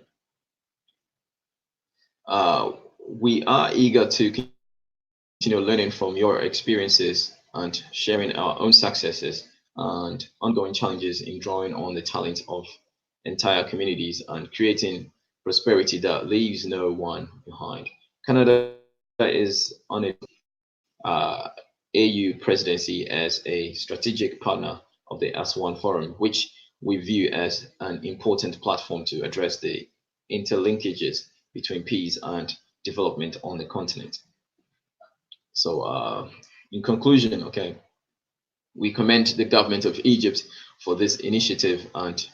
We are eager to continue learning from your experiences and sharing our own successes and ongoing challenges in drawing on the talent of entire communities and creating prosperity that leaves no one behind. Canada is on its AU presidency as a strategic partner of the AS1 Forum, which we view as an important platform to address the interlinkages between peace and development on the continent. So, in conclusion, okay, we commend the government of Egypt for this initiative and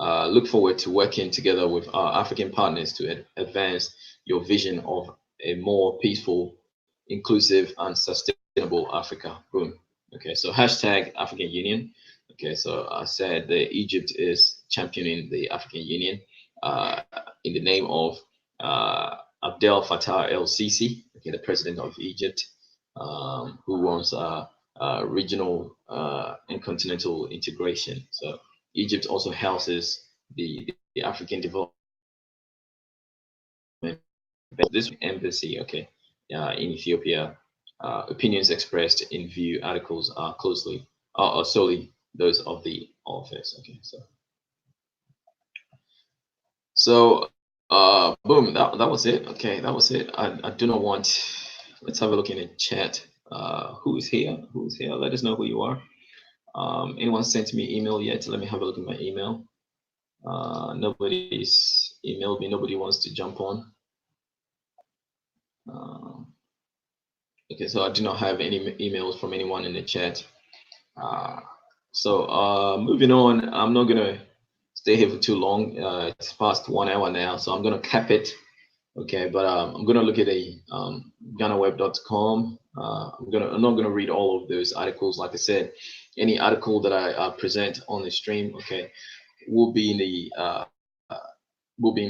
look forward to working together with our African partners to advance your vision of a more peaceful, inclusive, and sustainable Africa. Boom. Okay, so hashtag African Union. Okay, so I said that Egypt is championing the African Union uh, in the name of Abdel Fattah el-Sisi, okay, the president of Egypt, who wants regional and continental integration. So Egypt also houses the African Development this embassy, okay, in Ethiopia. Opinions expressed in view articles are closely are solely those of the office. Okay, so boom, that was it. Okay, that was it. I do not want. Let's have a look in the chat. Who is here? Who is here? Let us know who you are. Anyone sent me email yet? Let me have a look at my email. Nobody's emailed me. Nobody wants to jump on. Okay, so I do not have any emails from anyone in the chat. So moving on, I'm not gonna stay here for too long. It's past 1 hour now, so I'm gonna cap it. Okay, but I'm gonna look at a GhanaWeb.com. I'm not gonna read all of those articles. Like I said, any article that I present on the stream, okay, will be in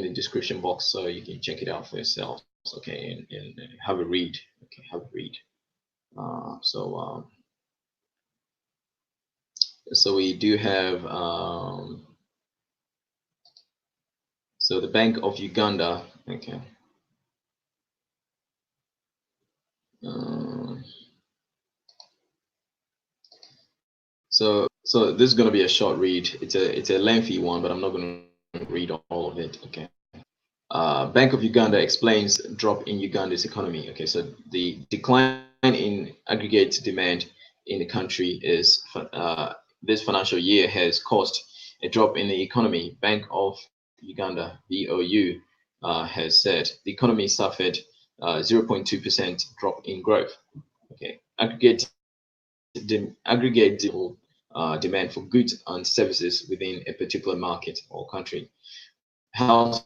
the description box, so you can check it out for yourself. Okay, and have a read. Okay, have a read. So we do have so the Bank of Uganda. Okay. So this is going to be a short read. It's a lengthy one, but I'm not going to read all of it. Okay. Bank of Uganda explains drop in Uganda's economy. Okay, so the decline in aggregate demand in the country is this financial year has caused a drop in the economy. Bank of Uganda (BOU) has said the economy suffered 0.2% drop in growth. Okay, aggregate demand for goods and services within a particular market or country. Household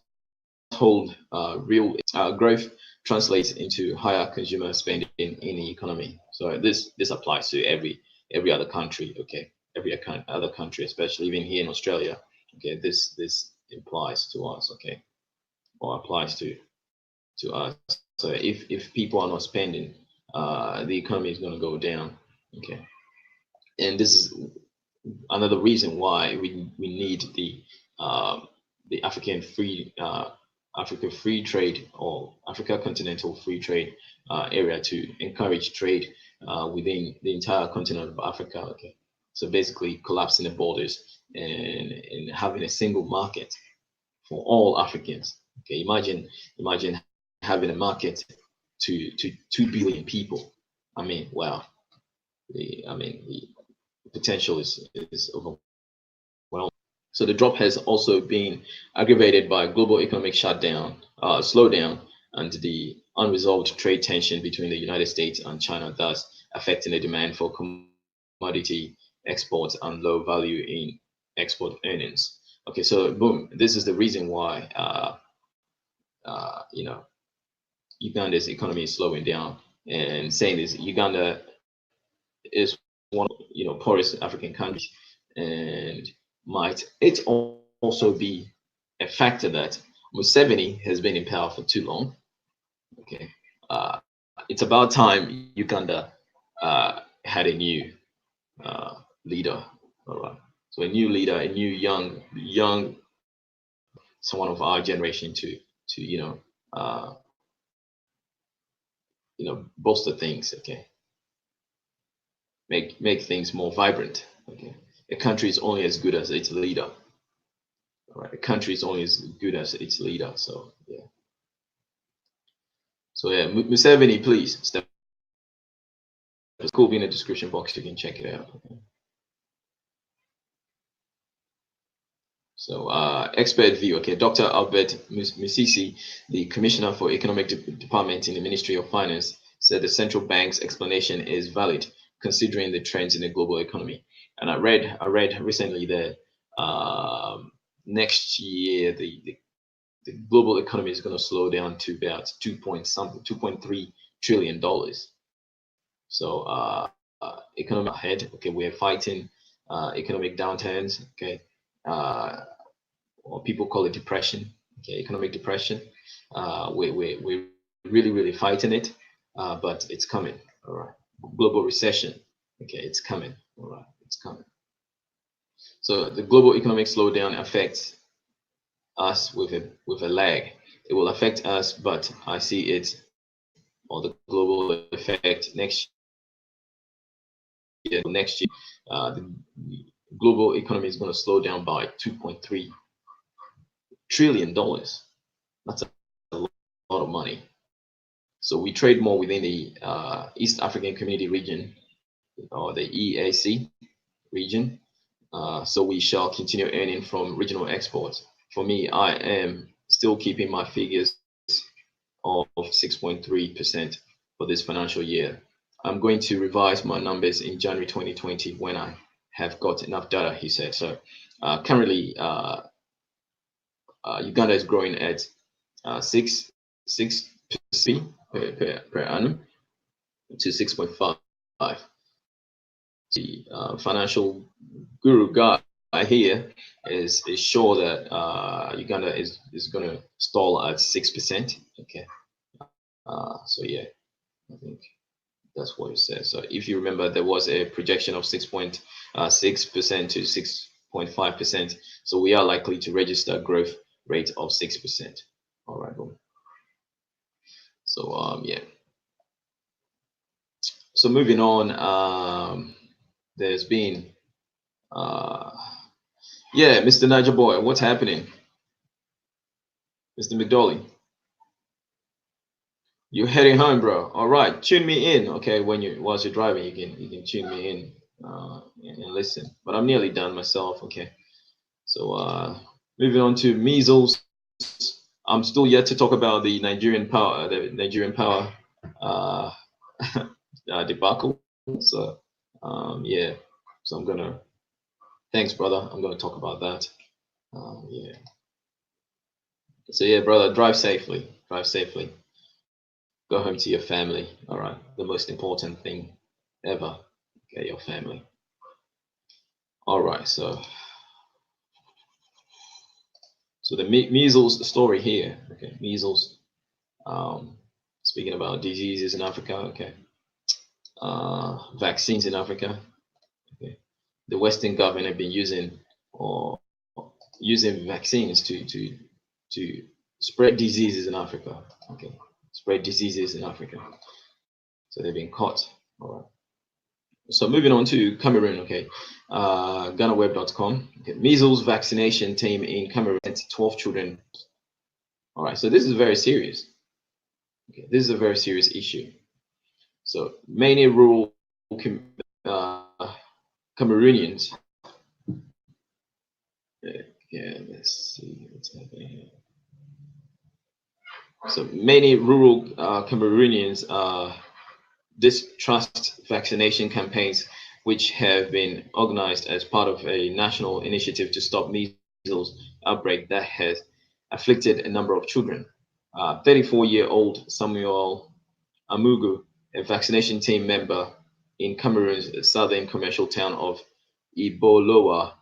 real growth translates into higher consumer spending in the economy. So this applies to every other country. Okay, every other country, especially even here in Australia. Okay, this implies to us. Okay, or applies to us. So if people are not spending, the economy is going to go down. Okay, and this is another reason why we need the Africa free trade or Africa continental free trade area to encourage trade within the entire continent of Africa. Okay, so basically collapsing the borders and having a single market for all Africans. Okay, imagine having a market to 2 billion people. I mean, wow. the potential is overwhelming. So the drop has also been aggravated by global economic slowdown, and the unresolved trade tension between the United States and China, thus affecting the demand for commodity exports and low value in export earnings. Okay, so boom, this is the reason why Uganda's economy is slowing down, and saying this, Uganda is one of poorest African countries, and might it also be a factor that Museveni has been in power for too long? Okay, uh, it's about time Uganda had a new leader. All right, so a new leader, a new young someone of our generation to bolster things. Okay, make things more vibrant. Okay, a country is only as good as its leader. All right, a country is only as good as its leader. So yeah, Museveni, please step. It's cool in the description box. You can check it out. Okay. So expert view. Okay, Dr. Albert Musisi, the Commissioner for Economic Department in the Ministry of Finance, said the central bank's explanation is valid considering the trends in the global economy. And I read recently that next year the global economy is going to slow down to about 2.3 trillion dollars. So economic ahead. Okay, we're fighting economic downturns. Okay, or people call it depression. Okay, economic depression. We're really fighting it, but it's coming. All right, global recession. Okay, it's coming. All right, it's coming. So the global economic slowdown affects us with a lag. It will affect us, but I see it, or the global effect next year. The global economy is going to slow down by 2.3 trillion dollars. That's a lot of money. So we trade more within the East African Community region, or the EAC region. So we shall continue earning from regional exports. For me, I am still keeping my figures of 6.3% for this financial year. I'm going to revise my numbers in January 2020 when I have got enough data, he said. So currently, Uganda is growing at 6% per annum to 6.5. The financial guru guy here is sure that Uganda is going to stall at 6%. Okay, so yeah, I think that's what it says. So if you remember, there was a projection of 6.6% to 6.5%. So we are likely to register a growth rate of 6%. All right, boom. So yeah. So moving on, there's been yeah, Mr. Niger Boy, what's happening? Mr. McDolly, you're heading home, bro. All right, tune me in. Okay, whilst you're driving, you can tune me in and listen. But I'm nearly done myself. Okay, so moving on to measles. I'm still yet to talk about the Nigerian power debacle. So yeah, so I'm gonna. Thanks, brother. I'm gonna talk about that. Yeah. So yeah, brother, drive safely. Drive safely. Go home to your family. All right, the most important thing ever. Okay, your family. All right, so the measles story here. Okay, measles. Speaking about diseases in Africa. Okay, vaccines in Africa. Okay, the Western government have been using vaccines to spread diseases in Africa. Okay, spread diseases in Africa. So they've been caught. All right. So moving on to Cameroon, okay, GhanaWeb.com. Okay. Measles vaccination team in Cameroon sent 12 children. All right, so this is very serious. Okay, this is a very serious issue. So many rural Cameroonians. Yeah, let's see what's happening here. So many rural Cameroonians distrust vaccination campaigns, which have been organized as part of a national initiative to stop measles outbreak that has afflicted a number of children. 34-year-old Samuel Amugu, a vaccination team member in Cameroon's southern commercial town of Iboloa,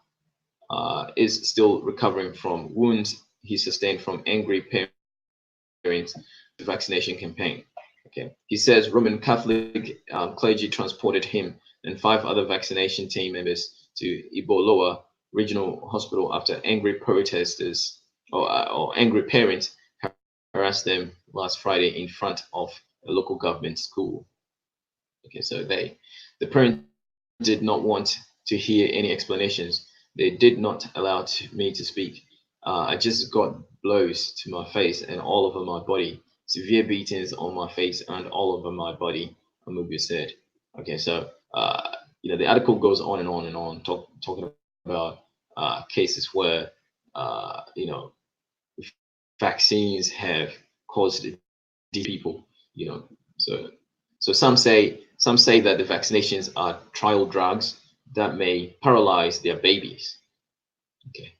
is still recovering from wounds he sustained from angry parents the vaccination campaign. Okay, he says Roman Catholic clergy transported him and 5 other vaccination team members to Iboloa Regional Hospital after angry protesters or angry parents harassed them last Friday in front of a local government school. Okay, so the parents did not want to hear any explanations. They did not allow me to speak. I just got blows to my face and all over my body, severe beatings on my face and all over my body, Amugu said. Okay, so the article goes on and on and on, talking about cases where vaccines have caused these people, so some say that the vaccinations are trial drugs that may paralyze their babies. Okay.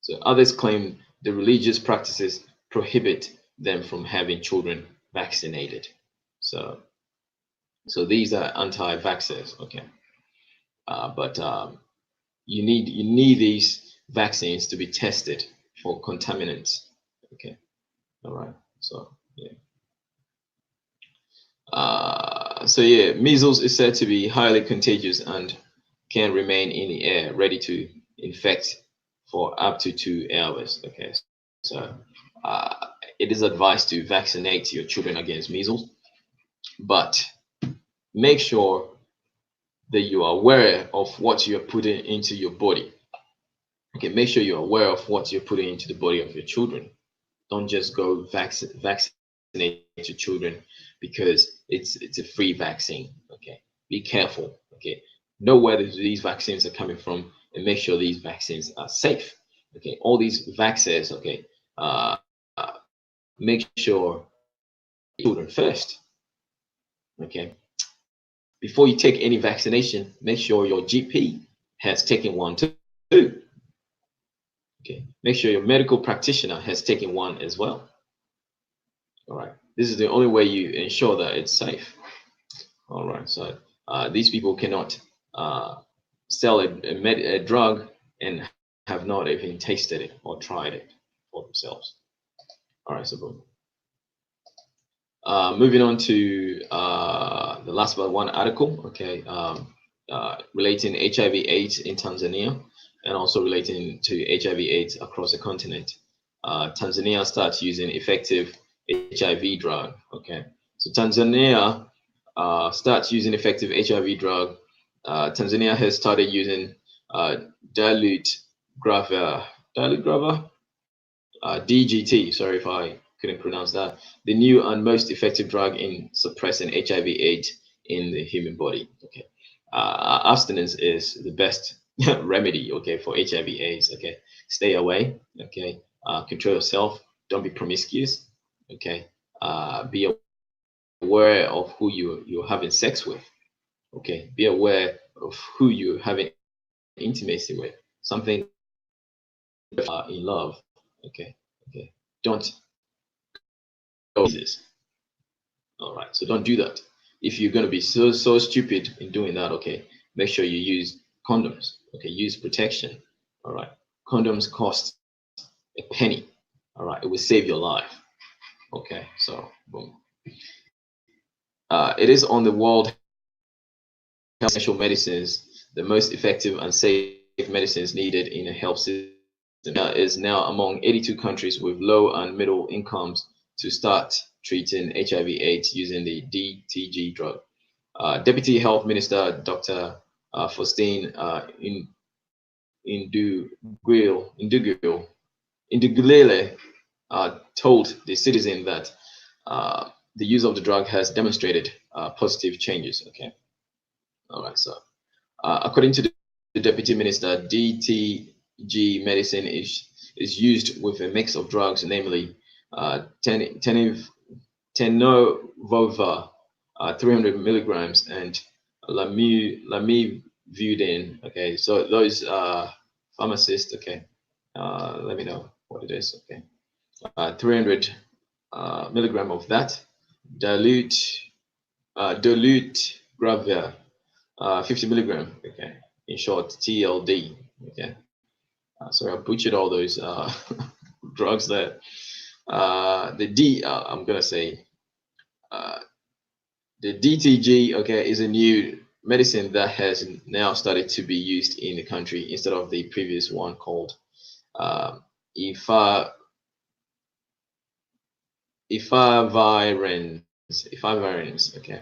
So others claim the religious practices prohibit them from having children vaccinated. So these are anti-vaxxers. Okay. But you need these vaccines to be tested for contaminants. Okay. All right. So yeah. Measles is said to be highly contagious and can remain in the air, ready to infect for up to 2 hours. Okay, so it is advised to vaccinate your children against measles, but make sure that you are aware of what you're putting into your body. Okay, make sure you're aware of what you're putting into the body of your children. Don't just go vaccinate your children because it's a free vaccine. Okay, be careful. Okay, know where these vaccines are coming from and make sure these vaccines are safe. Okay, all these vaccines. Okay, make sure children first. Okay, before you take any vaccination, make sure your GP has taken one too. Okay, make sure your medical practitioner has taken one as well. All right, this is the only way you ensure that it's safe. All right, so these people cannot sell a drug and have not even tasted it or tried it for themselves. All right, so boom. Moving on to the last but one article, okay, relating HIV/AIDS in Tanzania and also relating to HIV/AIDS across the continent. Tanzania starts using effective HIV drug. Okay, so Tanzania starts using effective HIV drug. Tanzania has started using dilute grava, DGT. Sorry if I couldn't pronounce that. The new and most effective drug in suppressing HIV/AIDS in the human body. Okay, abstinence is the best remedy. Okay, for HIV/AIDS. Okay, stay away. Okay, control yourself. Don't be promiscuous. Okay, be aware of who you're having sex with. Okay, be aware of who you're having intimacy with. Something in love. Okay, don't go this. All right, so don't do that. If you're going to be so stupid in doing that, okay, make sure you use condoms. Okay, use protection. All right, condoms cost a penny. All right, it will save your life. Okay, so boom. It is on the World Essential Medicines, the most effective and safe medicines needed in a health system is now among 82 countries with low and middle incomes to start treating HIV/AIDS using the DTG drug. Deputy Health Minister Dr. Faustin Indugulele told the citizen that the use of the drug has demonstrated positive changes. Okay, all right. So According to the Deputy Minister, DTG medicine is used with a mix of drugs, namely tenofovir, 300 milligrams, and lamivudine. Okay, so those pharmacists, okay, let me know what it is. Okay, 300 milligram of that, dilute gravia, 50 milligram. Okay, in short, TLD. Okay, sorry, I butchered all those drugs there. The D, I'm gonna say the DTG, okay, is a new medicine that has now started to be used in the country instead of the previous one called efavirenz. Okay.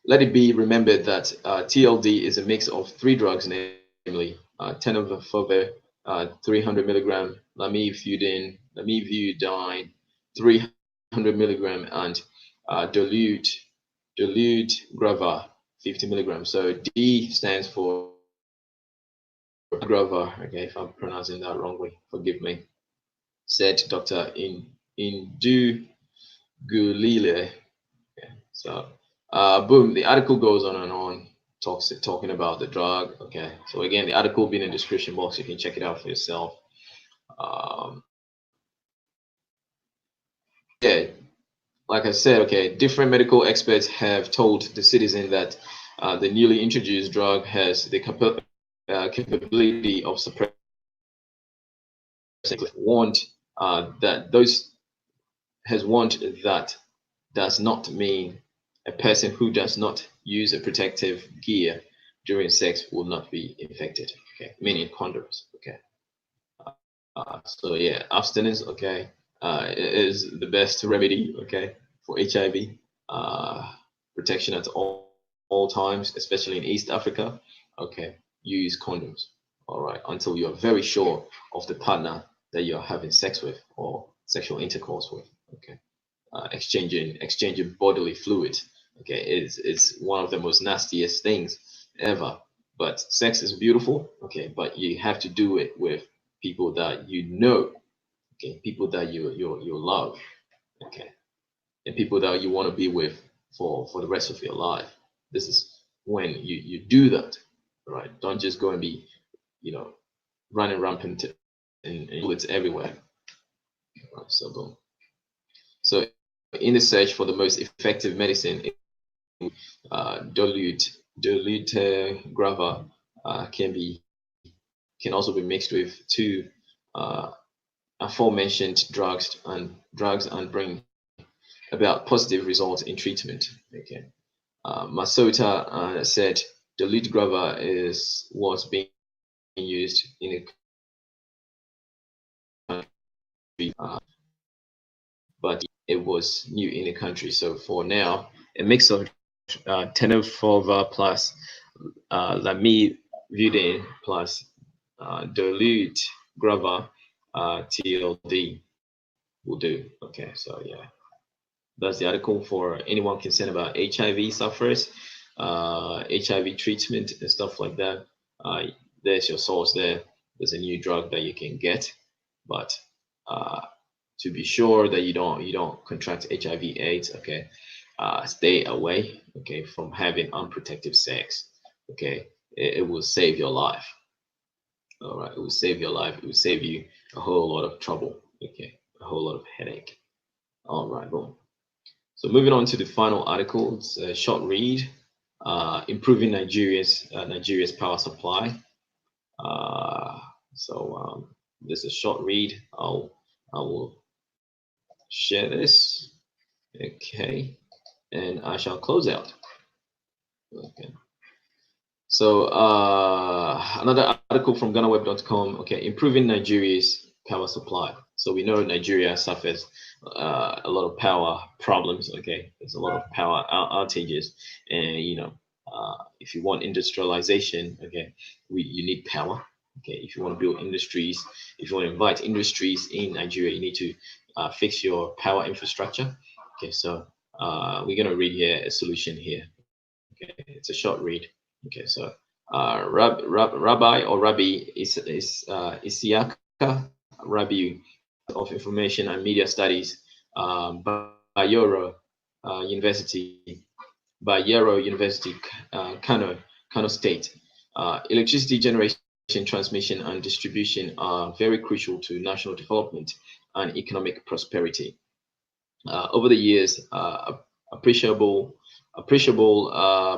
Let it be remembered that TLD is a mix of three drugs, namely tenofovir, 300 milligram, lamivudine, 300 milligram, and dilute grava, 50 milligrams. So D stands for grava. Okay, if I'm pronouncing that wrongly, forgive me. Said Dr. Indu Gulile. Okay, so boom, the article goes on and on, talking about the drug. Okay, so again, the article will be in the description box. You can check it out for yourself. Yeah, like I said, okay, different medical experts have told the citizen that the newly introduced drug has the capability of suppressing. Warned that those has warned that does not mean a person who does not use a protective gear during sex will not be infected. Okay, meaning condoms. Okay, so yeah, abstinence. Okay, is the best remedy. Okay, for HIV. Protection at all times, especially in East Africa. Okay, use condoms. All right, until you are very sure of the partner that you're having sex with or sexual intercourse with. Okay, exchanging bodily fluid. Okay, it's one of the most nastiest things ever. But sex is beautiful. Okay, but you have to do it with people that you know. Okay, people that you love. Okay, and people that you want to be with for the rest of your life. This is when you do that, right? Don't just go and be, running rampant and bullets everywhere. Right, so boom. So in the search for the most effective medicine, dilute grava can also be mixed with two aforementioned drugs and bring about positive results in treatment. Okay. Masota said dilute grava was being used in a country, but it was new in the country. So for now, a mix of tenofovir plus lamivudine plus dilute grava TLD will do. Okay, so yeah, that's the article for anyone concerned about HIV sufferers, HIV treatment and stuff like that. There's your source there. There's a new drug that you can get, but to be sure that you don't contract HIV/AIDS, okay, stay away, okay, from having unprotected sex. Okay, it will save your life. All right, it will save your life. It will save you a whole lot of trouble. Okay, a whole lot of headache. All right, boom. So moving on to the final article, it's a short read. Improving Nigeria's power supply. This is a short read. I will share this. Okay, and I shall close out. Okay. So another article from GhanaWeb.com. Okay, improving Nigeria's power supply. So we know Nigeria suffers a lot of power problems. Okay, there's a lot of power outages, and if you want industrialization, okay, you need power. Okay, if you want to build industries, if you want to invite industries in Nigeria, you need to fix your power infrastructure. Okay, so we're gonna read here a solution here. Okay, it's a short read. Okay, so Rabbi or Rabbi is Isiaka Rabbi of Information and Media Studies, Bayero University, Kano State. Electricity generation, transmission, and distribution are very crucial to national development and economic prosperity. Over the years, appreciable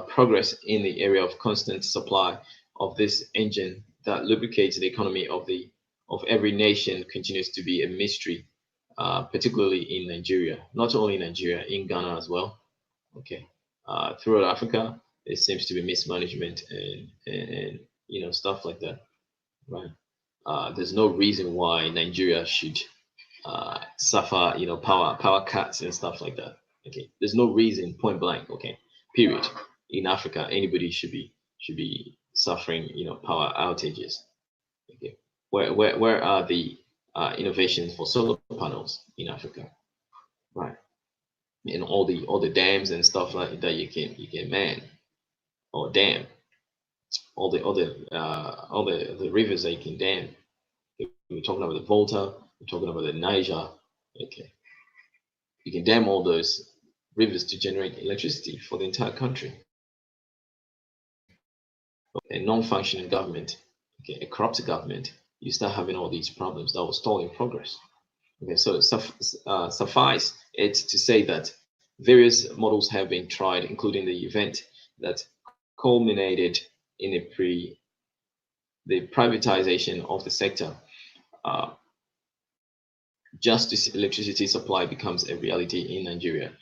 progress in the area of constant supply of this engine that lubricates the economy of every nation continues to be a mystery, particularly in Nigeria. Not only in Nigeria, in Ghana as well. Okay, throughout Africa, there seems to be mismanagement and stuff like that, right? There's no reason why Nigeria should suffer, power cuts and stuff like that. Okay, there's no reason, point blank. Okay, period. In Africa, anybody should be suffering, power outages. Okay, where are the innovations for solar panels in Africa? Right, and all the dams and stuff like that you can man or dam all the rivers that you can dam. We're talking about the Volta, we're talking about the Niger. Okay, you can dam all those rivers to generate electricity for the entire country. A non-functioning government, okay, a corrupt government, you start having all these problems that will stall in progress. Okay, so suffice it to say that various models have been tried, including the event that culminated in the privatization of the sector. Uh, just as electricity supply becomes a reality in Nigeria.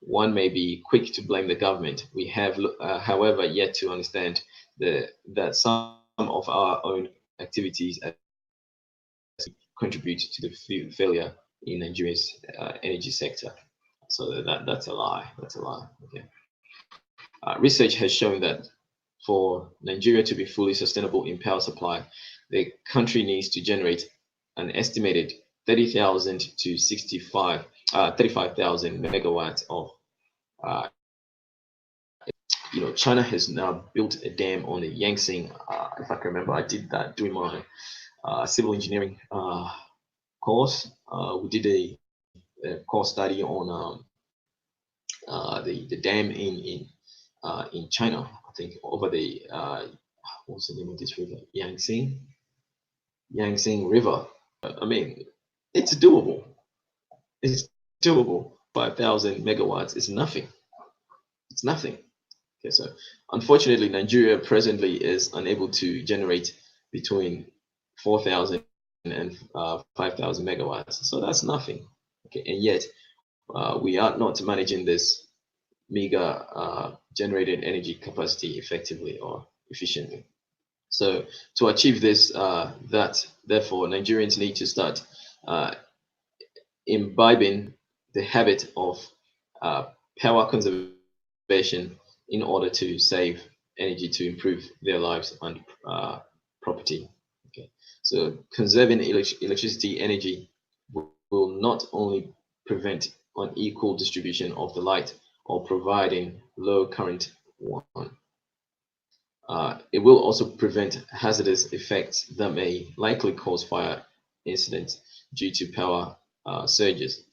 One may be quick to blame the government. We have, however, yet to understand that some of our own activities contribute to the failure in Nigeria's energy sector. So that's a lie. That's a lie. Okay. Research has shown that for Nigeria to be fully sustainable in power supply, the country needs to generate an estimated 30,000 to 35,000 megawatts of. China has now built a dam on the Yangtze. If I can remember, I did that during my civil engineering course. We did a course study on the dam in China. I think over the what's the name of this river? Yangtze River. I mean, it's doable. It's doable. 5,000 megawatts is nothing. It's nothing. Okay, so unfortunately, Nigeria presently is unable to generate between 4,000 and 5,000 megawatts. So that's nothing. Okay, and yet we are not managing this mega generated energy capacity effectively or efficiently. So to achieve this, therefore Nigerians need to start imbibing the habit of power conservation in order to save energy to improve their lives and property. Okay, so conserving electricity energy will not only prevent unequal distribution of the light or providing low current one. It will also prevent hazardous effects that may likely cause fire incidents due to power surges.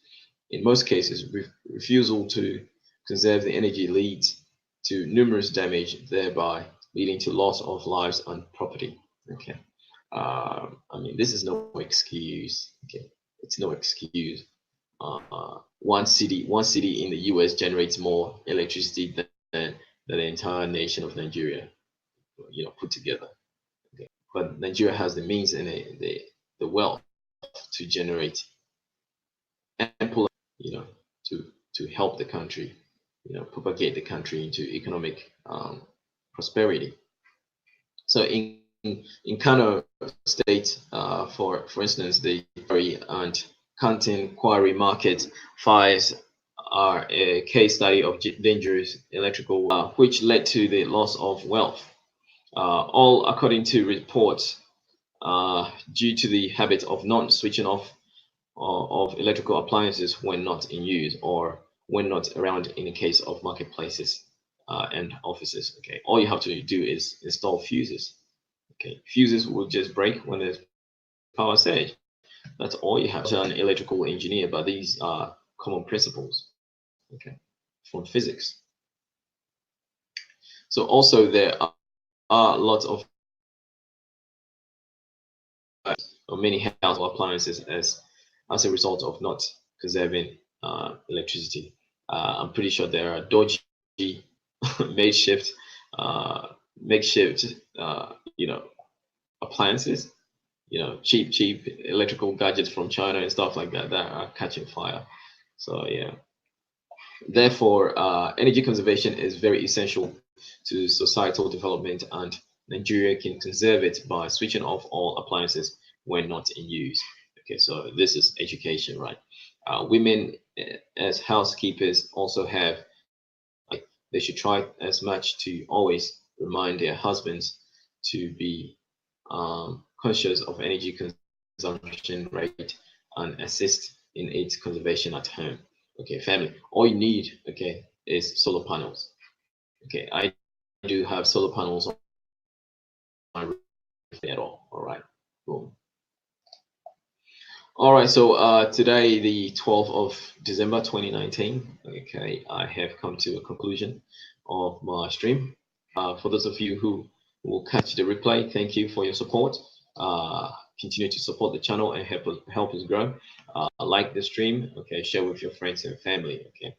In most cases, refusal to conserve the energy leads to numerous damage, thereby leading to loss of lives and property. Okay, I mean, this is no excuse. Okay, it's no excuse. One city in the U.S. generates more electricity than the entire nation of Nigeria, put together. Okay, but Nigeria has the means and the wealth to generate ample, to help the country, propagate the country into economic prosperity. So in Kano State, for instance, the quarry and Canton Quarry Market fires are a case study of dangerous electrical, which led to the loss of wealth. All according to reports, due to the habit of not switching off of electrical appliances when not in use or when not around in the case of marketplaces. and offices. Okay, all you have to do is install fuses. Okay, fuses will just break when there's power surge. That's all you have to an electrical engineer, but these are common principles. Okay, from physics. So also there are lots of many household appliances as a result of not conserving electricity. I'm pretty sure there are dodgy makeshift makeshift appliances, cheap electrical gadgets from China and stuff like that are catching fire. So yeah, therefore energy conservation is very essential to societal development, and Nigeria can conserve it by switching off all appliances when not in use. Okay, so this is education, right? Women as housekeepers also have, they should try as much to always remind their husbands to be conscious of energy consumption rate and assist in its conservation at home. Okay, family, all you need, okay, is solar panels. Okay, I do have solar panels on my roof at all right, boom. All right, so today, the 12th of December 2019, okay, I have come to a conclusion of my stream. For those of you who will catch the replay, thank you for your support. Continue to support the channel and help us grow. Like the stream, okay, share with your friends and family, okay.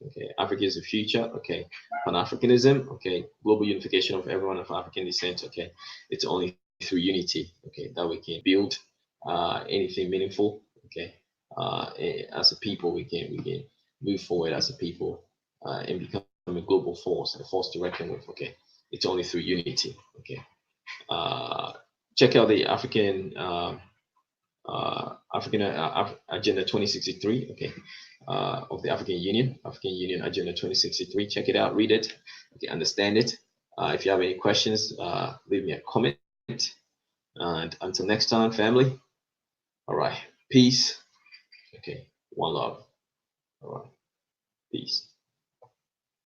Okay, Africa is the future, okay. Pan-Africanism, okay, global unification of everyone of African descent, okay. It's only through unity, okay, that we can build anything meaningful, okay. As a people, we can move forward as a people and become a global force, a force to reckon with, okay. It's only through unity, okay. Check out the African Agenda 2063, okay, of the African Union Agenda 2063. Check it out, read it, okay, understand it. If you have any questions, leave me a comment. And until next time, family. All right, peace. Okay, one love. All right, peace.